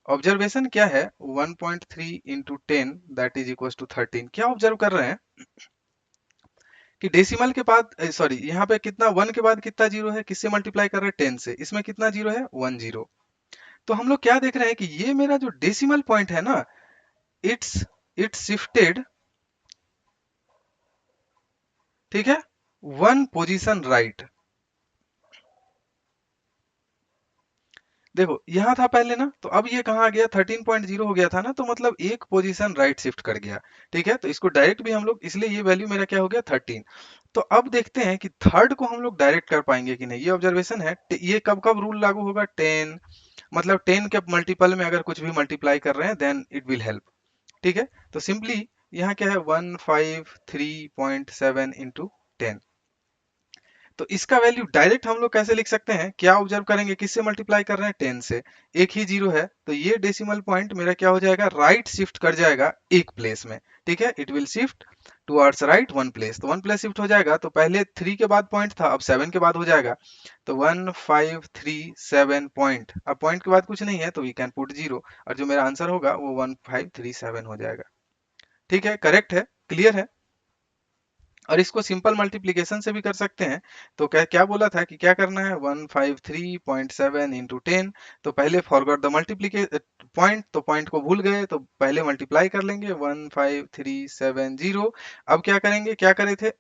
ऑब्जर्वेशन क्या है 1.3 into 10 that is equal to 13, क्या ऑब्जर्व कर रहे हैं कि डेसिमल के बाद सॉरी यहाँ पे कितना 1 के बाद कितना जीरो है, किससे मल्टीप्लाई कर रहे हैं 10 से, इसमें कितना जीरो है 1 जीरो। तो हम लोग क्या देख रहे हैं कि ये मेरा जो डेसिमल पॉइंट है ना, इट्स इट्स शिफ्टेड, ठीक है, 1 पोजीशन राइट। देखो यहाँ था पहले ना, तो अब ये कहाँ आ गया 13.0 हो गया था ना, तो मतलब एक पोजीशन राइट शिफ्ट कर गया। ठीक है, तो इसको डायरेक्ट भी हम लोग, इसलिए ये वैल्यू मेरा क्या हो गया 13। तो अब देखते हैं कि थर्ड को हम लोग डायरेक्ट कर पाएंगे कि नहीं। ये ऑब्जर्वेशन है, ये कब कब रूल लागू होगा, 10, मतलब 10 के मल्टीपल में अगर कुछ भी मल्टीप्लाई कर रहे हैं देन इट विल हेल्प। ठीक है, तो सिंपली यहाँ क्या है 153.7 इंटू 10। तो इसका वैल्यू डायरेक्ट हम लोग कैसे लिख सकते हैं, क्या ऑब्जर्व करेंगे, किससे मल्टीप्लाई कर रहे हैं, 10 से। एक ही जीरो है तो ये डेसिमल पॉइंट मेरा क्या हो जाएगा, राइट शिफ्ट कर जाएगा एक प्लेस में। ठीक है, it will shift towards right one place, तो वन प्लेस शिफ्ट हो जाएगा। तो पहले 3 के बाद पॉइंट था, अब 7 के बाद हो जाएगा। तो 1537 पॉइंट, अब पॉइंट के बाद कुछ नहीं है तो वी कैन पुट जीरो, और जो मेरा आंसर होगा वो 1537 हो जाएगा। ठीक है, करेक्ट है, क्लियर है। और इसको सिंपल मल्टीप्लिकेशन से भी कर सकते हैं। तो क्या क्या बोला था कि क्या करना है, 153.7 इंटू 10। तो पहले फॉरगॉट द मल्टीप्लीके पॉइंट, तो पॉइंट को भूल गए तो पहले मल्टीप्लाई कर लेंगे 15370। अब क्या करेंगे, क्या करे थे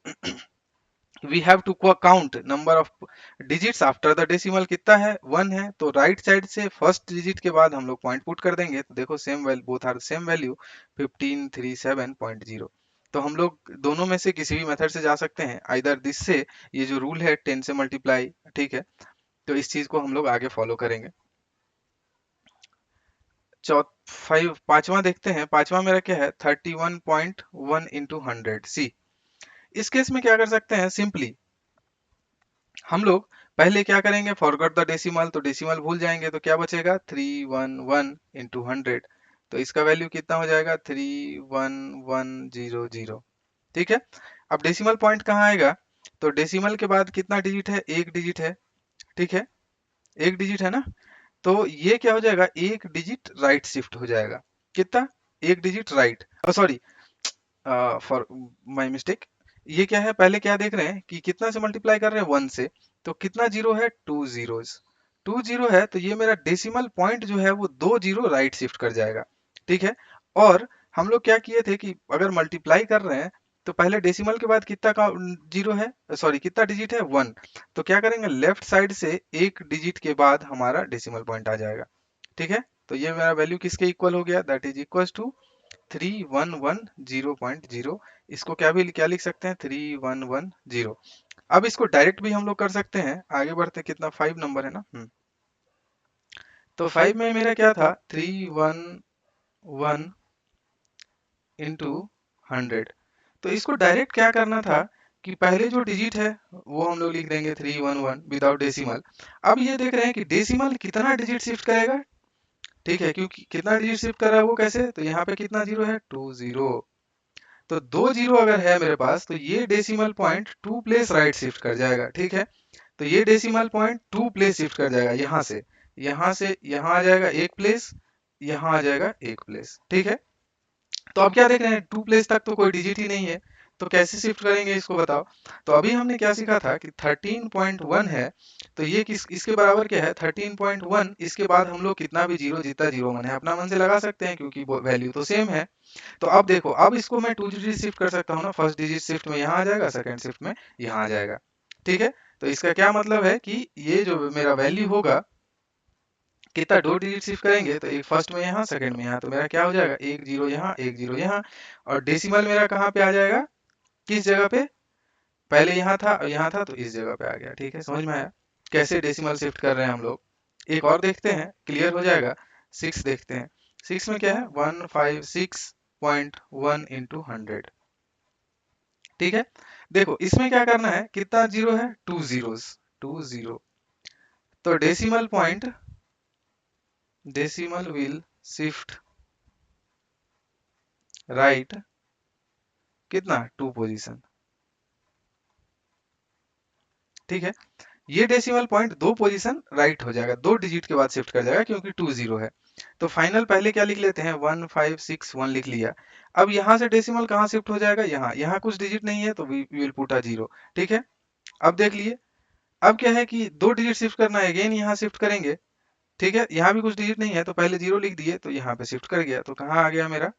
we have to count number of digits after the decimal, कितना है, 1 है। तो राइट साइड से फर्स्ट डिजिट के बाद हम लोग पॉइंट पुट कर देंगे, तो देखो same value, both are same value 1537.0। तो हम लोग दोनों में से किसी भी मेथड से जा सकते हैं, आइदर दिस से, ये जो रूल है 10 से मल्टीप्लाई, ठीक है, तो इस चीज को हम लोग आगे फॉलो करेंगे। पांचवा देखते हैं, पांचवा मेरा क्या है 31.1 इंटू 100 सी। इस केस में क्या कर सकते हैं, सिंपली हम लोग पहले क्या करेंगे, फॉरगॉट द डेसिमल, तो डेसिमल भूल जाएंगे, तो क्या बचेगा 311 इंटू 100। तो इसका वैल्यू कितना हो जाएगा 31100। ठीक है, अब डेसिमल पॉइंट कहाँ आएगा, तो डेसिमल के बाद कितना डिजिट है, एक डिजिट है। ठीक है, एक डिजिट है ना, तो ये क्या हो जाएगा, एक डिजिट राइट शिफ्ट हो जाएगा। कितना, एक digit right, sorry, for my mistake. ये क्या है, पहले क्या देख रहे हैं कि कितना से मल्टीप्लाई कर रहे हैं, 1 से। तो कितना जीरो है, 2 जीरोस, 2 जीरो है, तो ये मेरा डेसिमल पॉइंट जो है वो 2 जीरो राइट शिफ्ट कर जाएगा। ठीक है, और हम लोग क्या किए थे कि अगर मल्टीप्लाई कर रहे हैं तो पहले डेसिमल के बाद कितना का जीरो है, सॉरी कितना डिजिट है, 1। तो क्या करेंगे, लेफ्ट साइड से एक डिजिट के बाद हमारा डेसिमल पॉइंट आ जाएगा। ठीक है, तो ये मेरा वैल्यू किसके इक्वल हो गया, दैट इज इक्वल टू 3110.0। इसको क्या लिख सकते हैं, 3110। अब इसको डायरेक्ट भी हम लोग कर सकते हैं, आगे बढ़ते, कितना 5 नंबर है ना। तो 5 में मेरा क्या था, 311 इंटू 100। तो इसको डायरेक्ट क्या करना था कि पहले जो डिजिट है वो हम लोग लिख देंगे 311 विदाउट डेसिमल। अब ये देख रहे हैं कि डेसिमल कितना डिजिट शिफ्ट करेगा। ठीक है, क्योंकि कितना डिजिट शिफ्ट कर रहा है वो कैसे, तो यहाँ पे कितना जीरो है, 2 जीरो। तो 2 जीरो अगर है मेरे पास तो ये decimal point 2 place right shift कर जाएगा। ठीक है, तो ये डेसिमल पॉइंट 2 प्लेस शिफ्ट कर जाएगा, यहाँ से यहाँ आ जाएगा एक प्लेस, यहाँ आ जाएगा एक प्लेस। ठीक है, तो अब क्या देख रहे हैं, 2 प्लेस तक तो कोई डिजिट ही नहीं है, तो कैसे शिफ्ट करेंगे इसको बताओ। तो अभी हमने क्या सीखा था कि 13.1 है, तो ये किस इसके बराबर क्या है 13.1। इसके बाद हम लोग कितना भी जीरो, जितना जीरो मन है अपना मन से लगा सकते हैं क्योंकि वैल्यू तो सेम है। तो अब देखो, अब इसको मैं 2 डिजिट शिफ्ट कर सकता हूँ ना, फर्स्ट डिजिट शिफ्ट में यहाँ आ जाएगा, सेकंड शिफ्ट में यहाँ आ जाएगा। ठीक है, तो इसका क्या मतलब है कि ये जो मेरा वैल्यू होगा, कितना, 2 डिजिट शिफ्ट करेंगे तो एक फर्स्ट में यहाँ, सेकंड में यहाँ, तो मेरा क्या हो जाएगा, एक जीरो यहाँ, एक जीरो यहाँ। और डेसिमल मेरा कहाँ पे आ जाएगा, किस जगह पे, पहले यहाँ था तो इस जगह पे आ गया। ठीक है, समझ में आया कैसे डेसिमल शिफ्ट कर रहे हैं हम लोग। एक और देखते हैं, क्लियर हो जाएगा। 6 देखते हैं, 6 में क्या है 156.1 इंटू 100। ठीक है, देखो इसमें क्या करना है, कितना जीरो है, 2 जीरोस, 2 जीरो। तो डेसिमल विल शिफ्ट राइट कितना, 2 पोजीशन। ठीक है, ये डेसिमल पॉइंट 2 पोजीशन राइट हो जाएगा, 2 डिजिट के बाद शिफ्ट कर जाएगा क्योंकि 2 जीरो है। तो फाइनल पहले क्या लिख लेते हैं, 1561 लिख लिया। अब यहाँ से डेसिमल कहाँ शिफ्ट हो जाएगा, यहाँ कुछ डिजिट नहीं है तो we will put a zero. ठीक है, अब देख लिए, अब क्या है कि 2 डिजिट शिफ्ट करना है, अगेन यहाँ शिफ्ट करेंगे। ठीक है, यहाँ भी कुछ डिजिट नहीं है तो पहले जीरो लिख दिए, तो यहाँ पे शिफ्ट कर गया, तो कहाँ आ गया मेरा,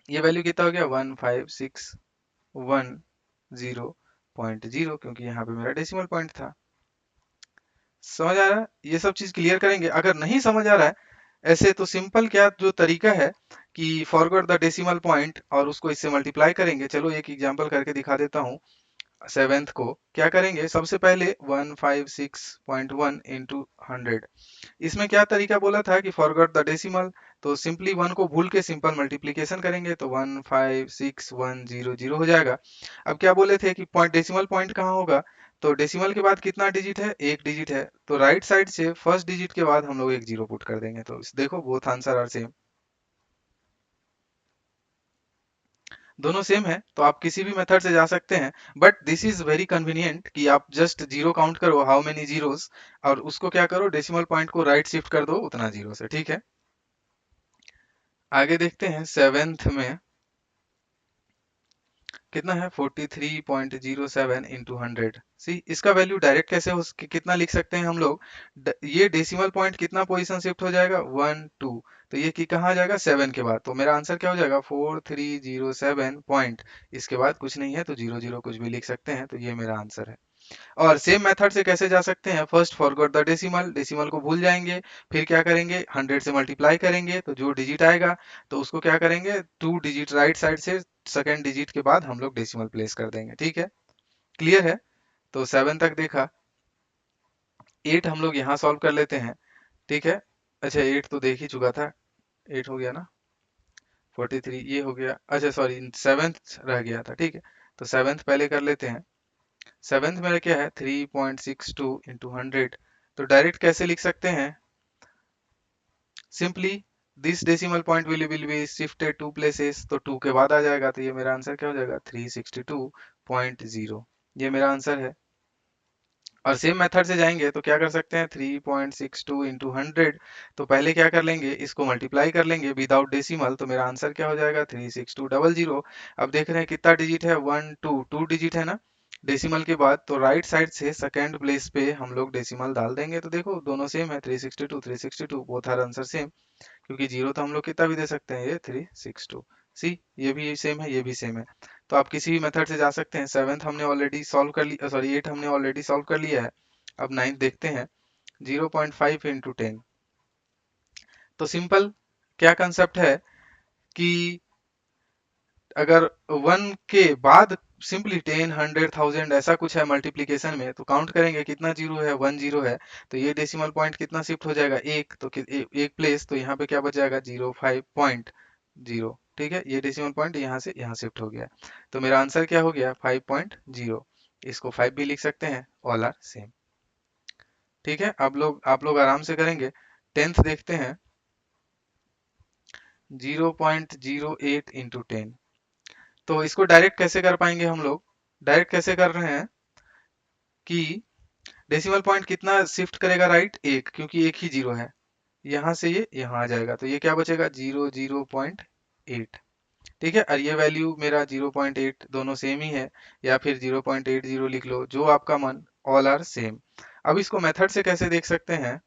ये वैल्यू कितना हो गया 1561.0, क्योंकि यहाँ पे मेरा डेसिमल पॉइंट था। समझ आ रहा है, ये सब चीज क्लियर करेंगे। अगर नहीं समझ आ रहा है ऐसे, तो सिंपल क्या जो तरीका है कि फॉरवर्ड द डेसिमल पॉइंट और उसको इससे मल्टीप्लाई करेंगे। चलो एक एग्जांपल करके दिखा देता हूँ। सेवेंथ को क्या करेंगे, सबसे पहले 156.1 इंटू 100। इसमें क्या तरीका बोला था कि फॉरगॉट द डेसिमल, तो सिंपली 1 को भूल के सिंपल मल्टीप्लीकेशन करेंगे तो 156,100 हो जाएगा। अब क्या बोले थे कि पॉइंट, डेसिमल पॉइंट कहाँ होगा, तो डेसिमल के बाद कितना डिजिट है, एक डिजिट है, तो राइट साइड से फर्स्ट डिजिट के बाद हम लोग एक जीरो पुट कर देंगे। तो देखो बोथ आंसर आर सेम, दोनों सेम है, तो आप किसी भी मेथड से जा सकते हैं। But this is very convenient कि आप जस्ट जीरो काउंट करो, हाउ मेनी जीरोस, और उसको क्या करो, डेसिमल पॉइंट को राइट शिफ्ट कर दो उतना जीरो से, ठीक है। आगे देखते हैं सेवेंथ में कितना है, 43.07 इंटू 100। सी इसका वैल्यू डायरेक्ट कैसे हो, कितना लिख सकते हैं हम लोग, ये डेसिमल पॉइंट कितना पोजीशन शिफ्ट हो जाएगा, 1 2, तो ये कि कहाँ आ जाएगा, 7 के बाद, तो मेरा आंसर क्या हो जाएगा, 4307 पॉइंट, इसके बाद कुछ नहीं है तो जीरो जीरो कुछ भी लिख सकते हैं, तो ये मेरा आंसर है। और सेम मेथड से कैसे जा सकते हैं, first forgot the decimal, decimal को भूल जाएंगे, फिर क्या करेंगे, 100 से मल्टीप्लाई करेंगे तो जो डिजिट आएगा तो उसको क्या करेंगे, टू डिजिट राइट साइड से सेकेंड डिजिट के बाद हम लोग डेसिमल प्लेस कर देंगे, ठीक है। क्लियर है, तो 7 तक देखा। 8 हम लोग यहाँ सॉल्व कर लेते हैं, ठीक है। अच्छा 8 तो देख ही चुका था, 8 हो गया ना, 43 ये हो गया, अच्छा सॉरी सेवेंथ रह गया था, ठीक है। तो सेवेंथ पहले कर लेते हैं। सेवेंथ मेरा क्या है, 3.62 इंटू 100, तो डायरेक्ट कैसे लिख सकते हैं, simply this decimal point will be shifted two places, तो 2 के बाद आ जाएगा, तो ये मेरा आंसर क्या हो जाएगा, 362.0, ये मेरा आंसर है। और सेम मेथड से जाएंगे तो क्या कर सकते हैं, 3.62 इंटू 100, तो पहले क्या कर लेंगे, इसको मल्टीप्लाई कर लेंगे विदाउट डेसिमल, तो मेरा आंसर क्या हो जाएगा, 36200। अब देख रहे हैं कितना डिजिट है, 1 2 डिजिट है ना डेसिमल के बाद, तो राइट साइड से सेकेंड प्लेस पे हम लोग डेसिमल डाल देंगे, तो देखो दोनों सेम है, 362 बोथ आर आंसर सेम, क्योंकि जीरो तो हम लोग कितना भी दे सकते हैं, ये 362। सी ये भी सेम है, ये भी सेम है, तो आप किसी भी मेथड से जा सकते हैं। सेवेंथ हमने ऑलरेडी सॉल्व कर लिया, सॉरी 8 हमने ऑलरेडी सॉल्व कर लिया है। अब नाइन्थ देखते हैं, 0.5 इंटू 10, तो सिंपल क्या कंसेप्ट है कि अगर 1 के बाद सिंपली 10 100 1000 ऐसा कुछ है मल्टीप्लीकेशन में, तो काउंट करेंगे कितना जीरो है, 1 जीरो है, तो ये डेसिमल पॉइंट कितना शिफ्ट हो जाएगा, एक, तो एक प्लेस, तो यहाँ पे क्या बच जाएगा, 05.0, ठीक है। ये डेसिमल पॉइंट यहाँ से यहाँ शिफ्ट हो गया, तो मेरा आंसर क्या हो गया, 5.0, इसको 5 भी लिख सकते हैं, ऑल आर सेम, ठीक है। अब लोग आप लोग आराम से करेंगे। टेंथ देखते हैं, 0.08 इंटू 10, तो इसको डायरेक्ट कैसे कर पाएंगे हम लोग, डायरेक्ट कैसे कर रहे हैं कि डेसिमल पॉइंट कितना शिफ्ट करेगा राइट, एक, क्योंकि एक ही जीरो है, यहाँ से ये यहाँ आ जाएगा, तो ये क्या बचेगा, 0.8, ठीक है। और ये वैल्यू मेरा 0.8, दोनों सेम ही है, या फिर 0.80 लिख लो, जो आपका मन, ऑल आर सेम। अब इसको मेथड से कैसे देख सकते हैं,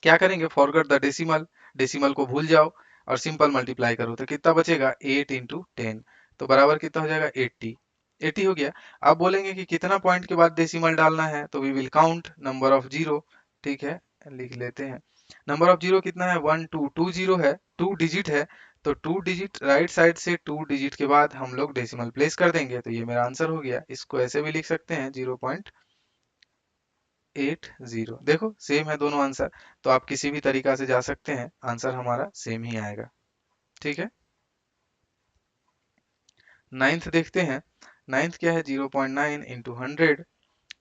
क्या करेंगे, फॉरगॉट द डेसिमल, डेसिमल को भूल जाओ और सिंपल मल्टीप्लाई करो, तो कितना बचेगा, 8 इंटू 10, तो बराबर कितना हो जाएगा, 80, 80 हो गया। अब बोलेंगे कि कितना पॉइंट के बाद डेसिमल डालना है, तो we will count number of zero, ठीक है, लिख लेते हैं। नंबर ऑफ जीरो कितना है, 1 2 जीरो है, 2 डिजिट है, तो 2 डिजिट राइट साइड से 2 डिजिट के बाद हम लोग डेसिमल प्लेस कर देंगे, तो ये मेरा आंसर हो गया। इसको ऐसे भी लिख सकते हैं, 0.80, देखो सेम है दोनों आंसर, तो आप किसी भी तरीका से जा सकते हैं, आंसर हमारा सेम ही आएगा, ठीक है। नाइन्थ देखते हैं, नाइन्थ क्या है, 0.9 इंटू 100,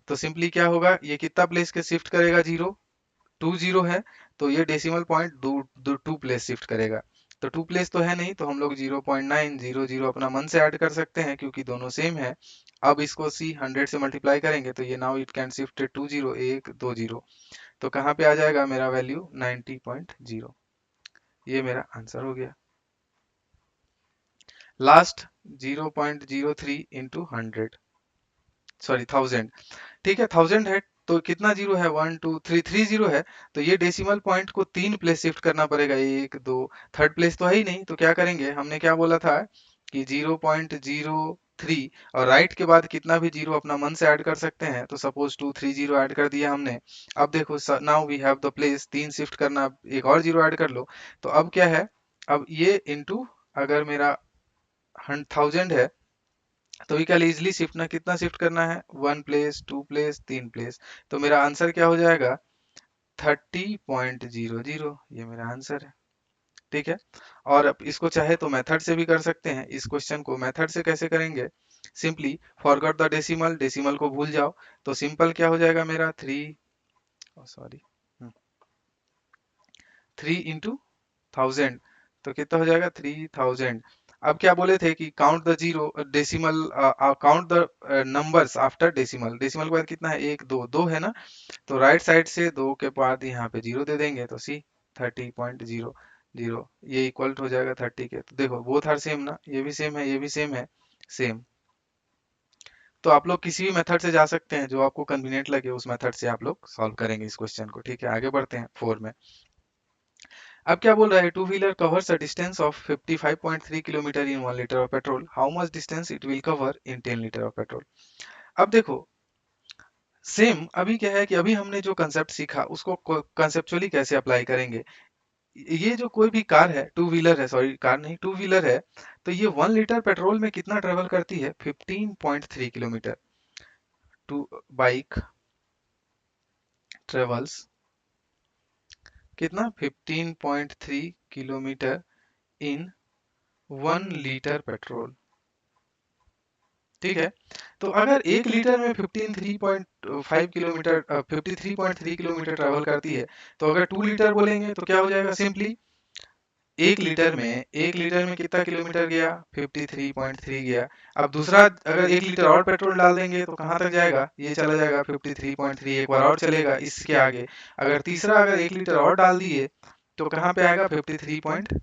तो सिंपली क्या होगा, ये कितना प्लेस के शिफ्ट करेगा, जीरो, 2 जीरो है, तो ये decimal point two place shift करेगा, तो 2 प्लेस तो है नहीं, तो हम लोग 0.900 अपना मन से ऐड कर सकते हैं, क्योंकि दोनों सेम है। अब इसको सी 100 से मल्टीप्लाई करेंगे, तो ये now it can shift 2 zero, 1 2 0, तो कहाँ पे आ जाएगा मेरा वैल्यू, 90.0, ये मेरा आंसर हो गया। लास्ट 0.03 इंटू 100, सॉरी 1000, ठीक है, 1000 है, तो कितना जीरो है, 1 2 3 जीरो है, तो ये डेसिमल पॉइंट को 3 प्लेस शिफ्ट करना पड़ेगा, 1 2, थर्ड प्लेस तो है ही नहीं, तो क्या करेंगे, हमने क्या बोला था कि 0.03, और राइट के बाद कितना भी जीरो अपना मन से ऐड कर सकते हैं, तो सपोज 2 3 0 ऐड कर दिया हमने। अब देखो now we have the place, 3 shift करना, एक और जीरो ऐड कर लो, तो अब क्या है, अब ये इंटू, अगर मेरा 1000 है, तो ये क्या इजिली शिफ्ट ना कितना शिफ्ट करना है, 1 प्लेस 2 प्लेस 3 प्लेस। तो मेरा आंसर क्या हो जाएगा, 30.00, ये मेरा आंसर है। ठीक है। और अब इसको चाहे तो मेथड से भी कर सकते हैं। इस क्वेश्चन को मेथड से कैसे करेंगे, simply forgot the decimal, decimal को भूल जाओ। तो सिंपल क्या हो जाएगा मेरा, 3 इंटू 1000, तो कितना हो जाएगा 3000। अब क्या बोले थे कि count the zero decimal, count the numbers after decimal, decimal के बाद कितना है, एक दो, दो है ना, तो राइट साइड से दो के बाद यहाँ पे जीरो दे देंगे, तो सी 30.00, ये इक्वल हो जाएगा 30 के। तो देखो बोथ आर सेम ना, ये भी सेम है, ये भी सेम है, सेम। तो आप लोग किसी भी मेथड से जा सकते हैं, जो आपको कन्वीनियंट लगे उस मेथड से आप लोग सॉल्व करेंगे इस क्वेश्चन को। ठीक है, आगे बढ़ते हैं 4 में। अब क्या बोल रहा है, two wheeler covers a distance of 55.3 kilometre in 1 litre of petrol, how much distance it will cover in 10 litre of petrol. अब देखो सेम अभी क्या है कि अभी हमने जो कंसेप्ट सीखा उसको कंसेप्चुअली कैसे अप्लाई करेंगे। ये जो कोई भी कार है, टू व्हीलर है, सॉरी कार नहीं, टू व्हीलर है, तो ये 1 लीटर पेट्रोल में कितना ट्रेवल करती है, 15.3 किलोमीटर। टू बाइक ट्रेवल्स कितना, 15.3 किलोमीटर इन 1 लीटर पेट्रोल। ठीक है। तो अगर 1 लीटर में 53.3 किलोमीटर ट्रेवल करती है, तो अगर 2 लीटर बोलेंगे तो क्या हो जाएगा, सिंपली 1 लीटर में कितना किलोमीटर गया, 53.3 गया। अब दूसरा अगर 1 लीटर और पेट्रोल डाल देंगे तो कहाँ तक जाएगा, ये चला जाएगा 53.3, एक बार और चलेगा इसके आगे। अगर तीसरा अगर 1 लीटर और डाल दिए तो कहाँ पे आएगा, 53.3।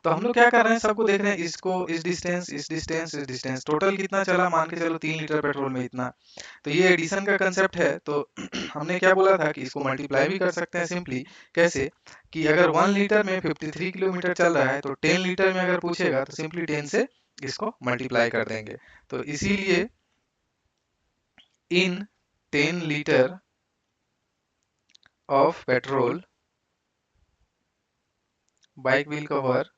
तो हम लोग क्या कर रहे हैं, सबको देख रहे हैं, इसको इस डिस्टेंस, इस डिस्टेंस, इस डिस्टेंस, टोटल कितना चला, मान के चलो 3 लीटर पेट्रोल में इतना। तो ये एडिशन का कंसेप्ट है। तो हमने क्या बोला था कि इसको मल्टीप्लाई भी कर सकते हैं सिंपली। कैसे, कि अगर 1 लीटर में 53 किलोमीटर चल रहा है, तो 10 लीटर में अगर पूछेगा तो सिंपली 10 से इसको मल्टीप्लाई कर देंगे। तो इसीलिए इन 10 litre of petrol bike will cover,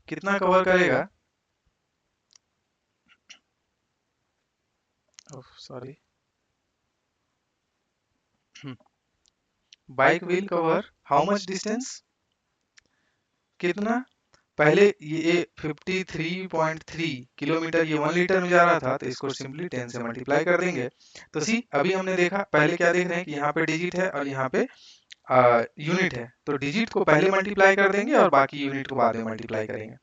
कितना कवर करेगा, sorry, bike will cover how much distance, कितना, पहले ये 53.3 किलोमीटर ये 1 लीटर में जा रहा था, तो इसको सिंपली 10 से मल्टीप्लाई कर देंगे। तो सी अभी हमने देखा, पहले क्या देख रहे हैं कि यहाँ पे डिजिट है और यहाँ पे यूनिट है, तो डिजिट को पहले मल्टीप्लाई कर देंगे और बाकी यूनिट को बाद में मल्टीप्लाई करेंगे।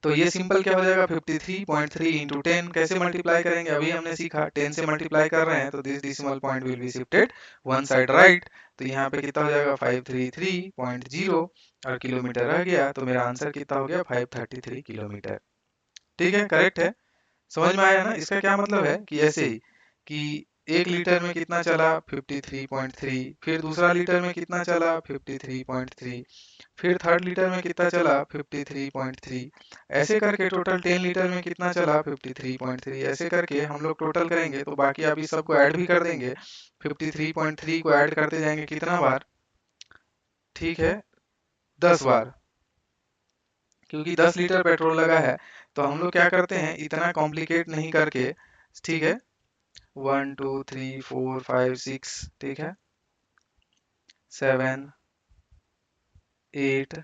तो ये सिंपल क्या हो जाएगा, 53.3 इंटू 10, कैसे मल्टीप्लाई करेंगे, अभी हमने सीखा 10 से मल्टीप्लाई कर रहे हैं, तो this decimal point will be shifted one side right. तो यहाँ पे कितना हो जाएगा, 533.0, और किलोमीटर रह गया, तो मेरा आंसर कितना हो गया, 533 किलोमीटर। ठीक है, करेक्ट है। समझ में आया ना, इसका क्या मतलब है कि ऐसे ही कि 1 लीटर में कितना चला, 53.3, फिर दूसरा लीटर में कितना चला, 53.3, फिर थर्ड लीटर में कितना चला, 53.3, ऐसे करके टोटल 10 लीटर में कितना चला, 53.3, ऐसे करके हम लोग टोटल करेंगे। तो बाकी आप इस सबको ऐड भी कर देंगे, 53.3 को ऐड करते जाएंगे कितना बार, ठीक है, 10 बार, क्योंकि 10 लीटर पेट्रोल लगा है। तो हम लोग क्या करते हैं, इतना कॉम्प्लिकेट नहीं करके, ठीक है, 1 2 3 4 5 6, ठीक है, 7 8,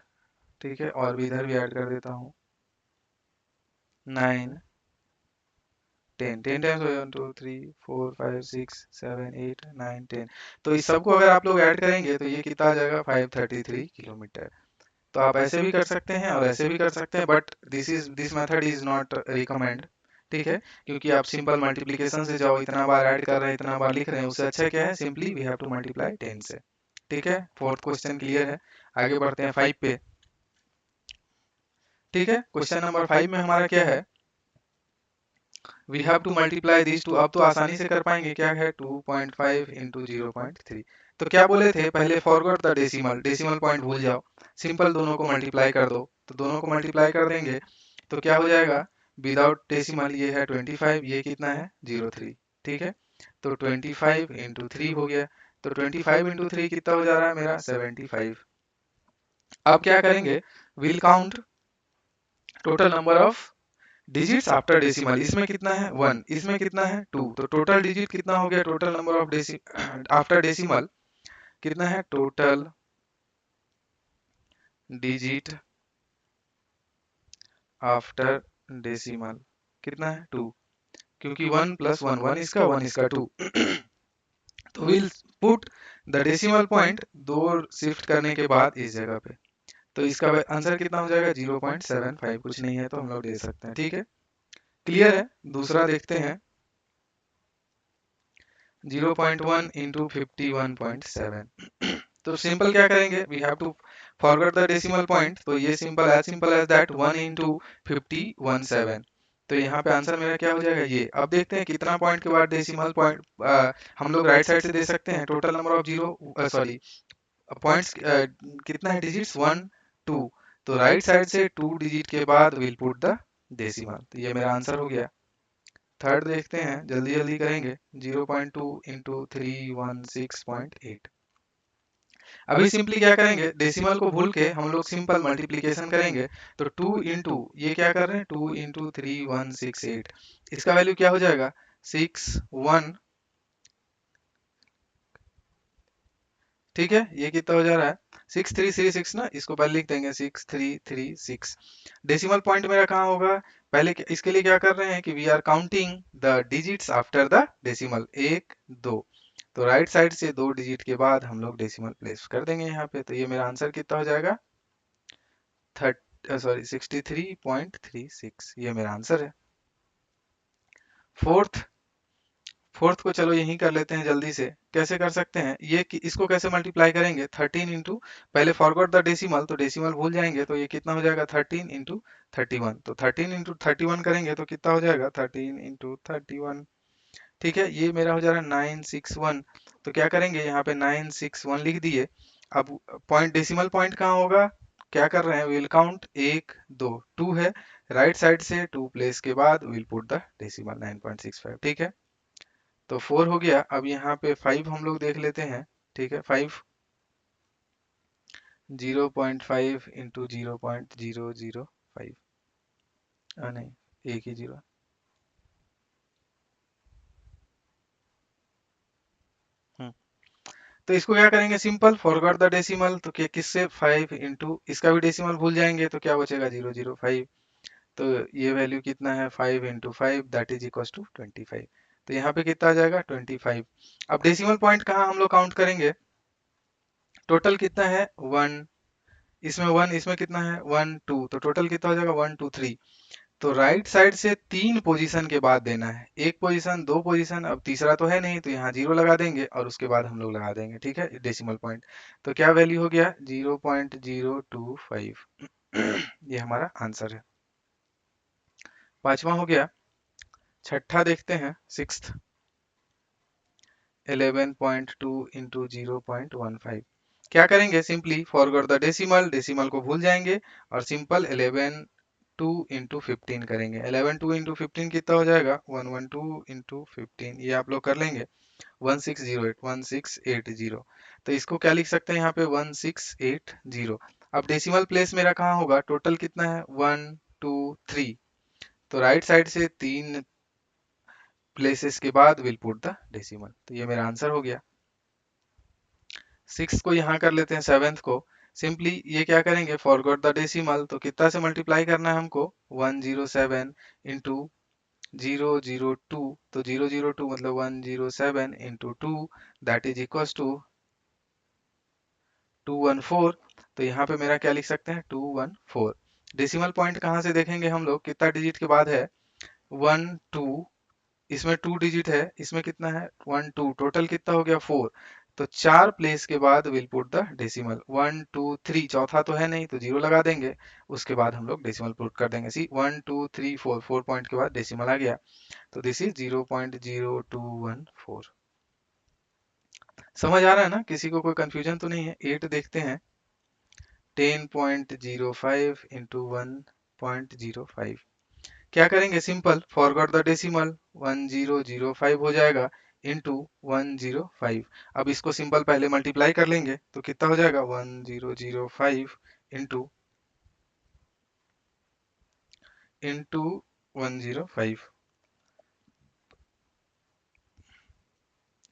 ठीक है, और भी इधर भी ऐड कर देता हूँ, 9 10, 10 टाइम्स 1 2 3 4 5 6 7 8 9 10। तो इस सबको अगर आप लोग ऐड करेंगे तो ये कितना आ जाएगा, 533 किलोमीटर। तो आप ऐसे भी कर सकते हैं और ऐसे भी कर सकते हैं, but this method is not recommend. ठीक है, क्योंकि आप सिंपल मल्टीप्लिकेशन से जाओ, इतना बार ऐड कर रहे हैं, इतना बार लिख रहे हैं, उससे अच्छा क्या है, simply we have to multiply 10 से। ठीक है, फोर्थ क्वेश्चन क्लियर है। आगे बढ़ते हैं 5 पे। ठीक है, क्वेश्चन नंबर 5 में हमारा क्या है, we have to multiply this two, अब तो आसानी से कर पाएंगे, क्या है, 2.5 इंटू 0.3। तो क्या बोले थे, पहले forward the decimal, decimal point भूल जाओ, सिंपल दोनों को मल्टीप्लाई कर दो। तो दोनों को मल्टीप्लाई कर देंगे तो क्या हो जाएगा, विदाउट डेसिमल ये है 25, ये कितना है, 03। ठीक है, तो 25 इंटू 3 हो गया, तो 25 इंटू 3 कितना हो जा रहा है मेरा, 75। अब क्या करेंगे, will count total number of digits after decimal. इसमें कितना है 1, इसमें कितना है 2, तो टोटल डिजिट कितना हो गया, total number of deci after decimal कितना है, टोटल डिजिट आफ्टर डेसिमल कितना है 2, क्योंकि 1 प्लस 1 1 इसका 1 इसका 2 तो will put the decimal point 2 shift करने के बाद इस जगह पे, तो इसका आंसर कितना हो जाएगा 0.75, कुछ नहीं है तो हम लोग दे सकते हैं। ठीक है, क्लियर है। दूसरा देखते हैं, 0.1 इंटू 51.7 तो सिंपल क्या करेंगे, we have to forget the decimal point, तो ये सिंपल एज दैट 1 इंटू 5017, तो यहाँ पे आंसर मेरा क्या हो जाएगा ये। अब देखते हैं कितना पॉइंट के बाद डेसिमल पॉइंट हम लोग राइट साइड से दे सकते हैं, total number of sorry points कितना है, डिजिट्स 1 2, तो राइट साइड से 2 डिजिट के बाद विल पुट द डेसिमल, तो ये मेरा आंसर हो गया। थर्ड देखते हैं, जल्दी जल्दी करेंगे, 0.2 इंटू 316.8। अभी सिंपली क्या करेंगे, डेसिमल को भूल के हम लोग सिंपल मल्टीप्लीकेशन करेंगे, तो 2 इंटू ये क्या कर रहे हैं 2 इंटू 3168, इसका वैल्यू क्या हो जाएगा 61। ठीक है, ये कितना हो जा रहा है 6336 ना, इसको पहले लिख देंगे 6336। डेसिमल पॉइंट मेरा कहाँ होगा, पहले इसके लिए क्या कर रहे हैं कि we are counting the digits after the decimal, 1 2, तो राइट साइड से 2 डिजिट के बाद हम लोग डेसिमल प्लेस कर देंगे यहाँ पे, तो ये मेरा आंसर कितना हो जाएगा 63.36, ये मेरा आंसर है। फोर्थ फोर्थ को चलो यहीं कर लेते हैं जल्दी से, कैसे कर सकते हैं ये कि इसको कैसे मल्टीप्लाई करेंगे, 13 इंटू, पहले फॉरगॉट द डेसिमल, तो डेसिमल भूल जाएंगे, तो ये कितना हो जाएगा 13 इंटू 31, तो 13 इंटू 31 करेंगे तो कितना हो जाएगा 13 इंटू 31। ठीक है, ये मेरा हो जा रहा है 961, तो क्या करेंगे यहाँ पे 961 लिख दिए। अब पॉइंट डेसिमल पॉइंट कहाँ होगा, क्या कर रहे हैं, विल काउंट 1 2 2 है, राइट साइड से 2 प्लेस के बाद विल पुट द डेसिमल 9.65। ठीक है, तो 4 हो गया। अब यहाँ पे 5 हम लोग देख लेते हैं। ठीक है, 5 0.5 इंटू 0.005, नहीं एक ही जीरो। तो इसको क्या करेंगे, सिंपल फॉरगॉट द डेसिमल, तो क्या किससे 5 इंटू इसका भी डेसिमल भूल जाएंगे, तो क्या बचेगा 005, तो ये वैल्यू कितना है 5 into 5 that is equal to 25, तो यहाँ पे कितना आ जाएगा 25। अब डेसिमल पॉइंट कहाँ हम लोग काउंट करेंगे, टोटल कितना है 1, इसमें 1, इसमें कितना है 1 2, तो टोटल कितना हो जाएगा 1 2 3, तो राइट साइड से 3 पोजीशन के बाद देना है, एक पोजीशन 2 पोजीशन, अब तीसरा तो है नहीं तो यहाँ 0 लगा देंगे और उसके बाद हम लोग लगा देंगे। ठीक है, डेसिमल पॉइंट, तो क्या वैल्यू हो गया 0.025 ये हमारा आंसर है। पांचवा हो गया। छठा देखते हैं, सिक्स्थ, 11.2 इंटू 0.15, क्या करेंगे, simply forgot the decimal, decimal को भूल जाएंगे और सिंपल 11 2 इंटू 15 करेंगे। 11 2 इंटू 15 कितना हो जाएगा 112 इंटू 15, ये आप लोग कर लेंगे 1680। तो इसको क्या लिख सकते हैं यहाँ पे 1680। अब डेसिमल प्लेस मेरा कहाँ होगा, टोटल कितना है 1 2 3, तो राइट साइड से 3 प्लेसेस के बाद विल पुट द डेसिमल, तो ये मेरा आंसर हो गया। सिक्स को यहाँ कर लेते हैं, सेवेंथ को सिंपली ये क्या करेंगे, फॉरगॉट द डेसिमल, तो कितना से मल्टीप्लाई करना है हमको 107 इंटू 002, तो 002 मतलब 107 into 2 that is equal to 214, तो यहाँ पे मेरा क्या लिख सकते हैं 214। डेसिमल पॉइंट कहाँ से देखेंगे हम लोग, कितना डिजिट के बाद है 1 2, इसमें 2 डिजिट है, इसमें कितना है 1 2, टोटल कितना हो गया 4, तो 4 प्लेस के बाद विल पुट द डेसिमल 1 2 3, चौथा तो है नहीं तो 0 लगा देंगे, उसके बाद हम लोग डेसिमल पुट कर देंगे। सी 1 2 3 4, 4 पॉइंट के बाद डेसिमल आ गया, तो दिस इज 0.0214। समझ आ रहा है ना, किसी को कोई कंफ्यूजन तो नहीं है। 8 देखते हैं, 10.05 इंटू 1.05, क्या करेंगे, सिंपल फॉरगॉट द डेसिमल 1005 हो जाएगा इंटू 105। अब इसको सिंपल पहले मल्टीप्लाई कर लेंगे तो कितना हो जाएगा 1005 इंटू इंटू 105।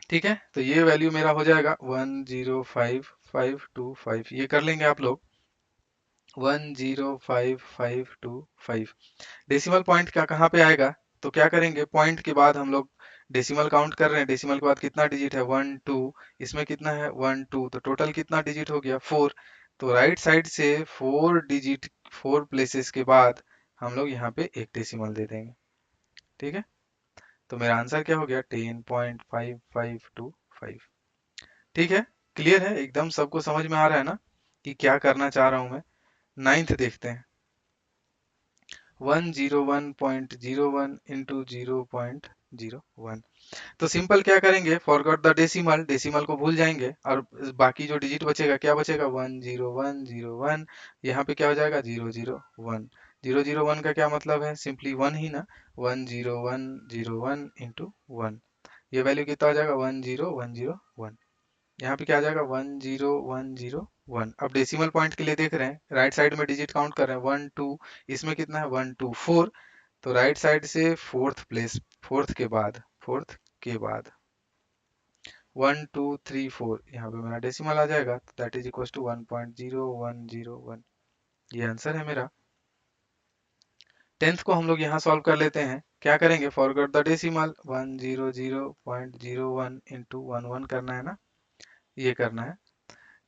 ठीक है, तो ये वैल्यू मेरा हो जाएगा 105,525। ये कर लेंगे आप लोग, 105,525। डेसिमल पॉइंट का कहाँ पे आएगा, तो क्या करेंगे, पॉइंट के बाद हम लोग डेसिमल काउंट कर रहे हैं, डेसिमल के बाद कितना डिजिट है, 1 2, इसमें कितना है 1 2, तो टोटल कितना डिजिट हो गया 4। तो राइट साइड से 4 डिजिट, 4 प्लेसेस के बाद हम लोग यहाँ पे एक डेसिमल दे देंगे। ठीक है, तो मेरा आंसर क्या हो गया, 10.5525। ठीक है, क्लियर है एकदम, सबको समझ में आ रहा है ना कि क्या करना चाह रहा हूं मैं। नाइन्थ देखते हैं, 101.01 इंटू 0.01। तो सिंपल क्या करेंगे, फॉरगॉट द डेसिमल, डेसिमल को भूल जाएंगे और बाकी जो डिजिट बचेगा क्या बचेगा, 10101। यहाँ पे क्या हो जाएगा, 001। 001 का क्या मतलब है, सिंपली वन ही ना, 10101 इंटू वन। ये वैल्यू कितना हो जाएगा, 10101। यहाँ पे क्या आ जाएगा, 10101। अब डेसिमल पॉइंट के लिए देख रहे हैं, राइट साइड में डिजिट काउंट कर रहे हैं, 1 2, इसमें कितना है 1 2 4। तो राइट साइड से फोर्थ प्लेस, फोर्थ के बाद 1 2 3 4, यहाँ पे मेरा डेसिमल आ जाएगा, तो दैट इज इक्वल टू 1.0101। ये आंसर है मेरा। टेंथ को हम लोग यहाँ सॉल्व कर लेते हैं, क्या करेंगे, फॉरगॉट द डेसिमल, 100.01 इंटू 11 करना है ना, ये करना है।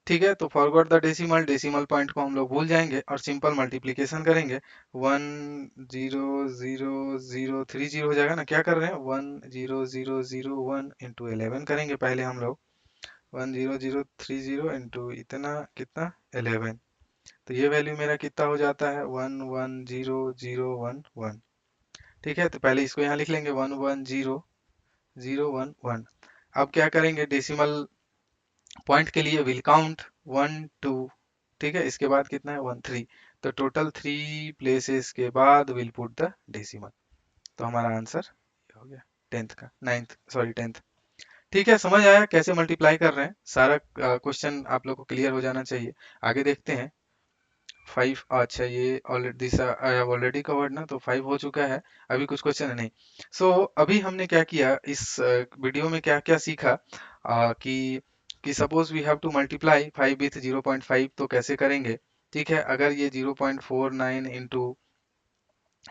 ठीक है, तो forgot the decimal, decimal point को हम लोग भूल जाएंगे और सिंपल मल्टीप्लीकेशन करेंगे, 100,030 हो जाएगा ना, क्या कर रहे हैं, 100,001 इंटू 11 करेंगे पहले हम लोग, 10030 इंटू इतना कितना 11। तो ये वैल्यू मेरा कितना हो जाता है, 1100,011। ठीक है, तो पहले इसको यहाँ लिख लेंगे, 1100,011। अब क्या करेंगे, डेसिमल पॉइंट के लिए विल काउंट 1 2। ठीक है, इसके बाद कितना है 1 3। तो टोटल 3 प्लेसेस के बाद विल पुट द डेसिमल। तो हमारा आंसर ये हो गया, टेंथ का, नाइन्थ सॉरी टेंथ। ठीक है, समझ आया कैसे मल्टीप्लाई कर रहे हैं, सारा क्वेश्चन आप लोग को क्लियर हो जाना चाहिए। आगे देखते हैं, 5, अच्छा ये already this I have already covered ना, तो 5 हो चुका है, अभी कुछ क्वेश्चन है नहीं। सो अभी हमने क्या किया इस वीडियो में, क्या क्या सीखा, कि suppose we have to multiply 5 with 0.5, तो कैसे करेंगे। ठीक है, अगर ये 0.49 इंटू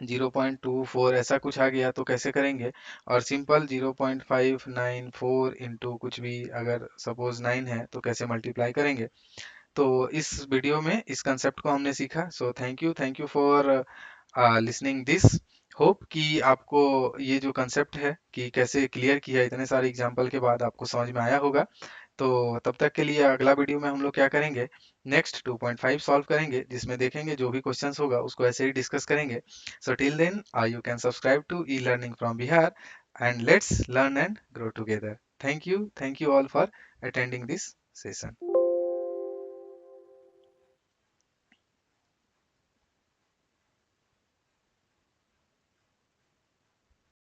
0.24 ऐसा कुछ आ गया तो कैसे करेंगे, और सिंपल 0.594 इंटू कुछ भी अगर सपोज 9 है तो कैसे मल्टीप्लाई करेंगे। तो इस वीडियो में इस कंसेप्ट को हमने सीखा। So thank you for listening this. Hope कि आपको ये जो कंसेप्ट है कि कैसे क्लियर किया इतने सारे एग्जाम्पल के बाद, आपको समझ में आया होगा। तो तब तक के लिए अगला वीडियो में हम लोग क्या करेंगे, नेक्स्ट 2.5 सॉल्व करेंगे, जिसमें देखेंगे जो भी क्वेश्चंस होगा उसको ऐसे ही डिस्कस करेंगे। So till then you can subscribe to e learning from Bihar, and let's learn and grow together. Thank you all for attending this session.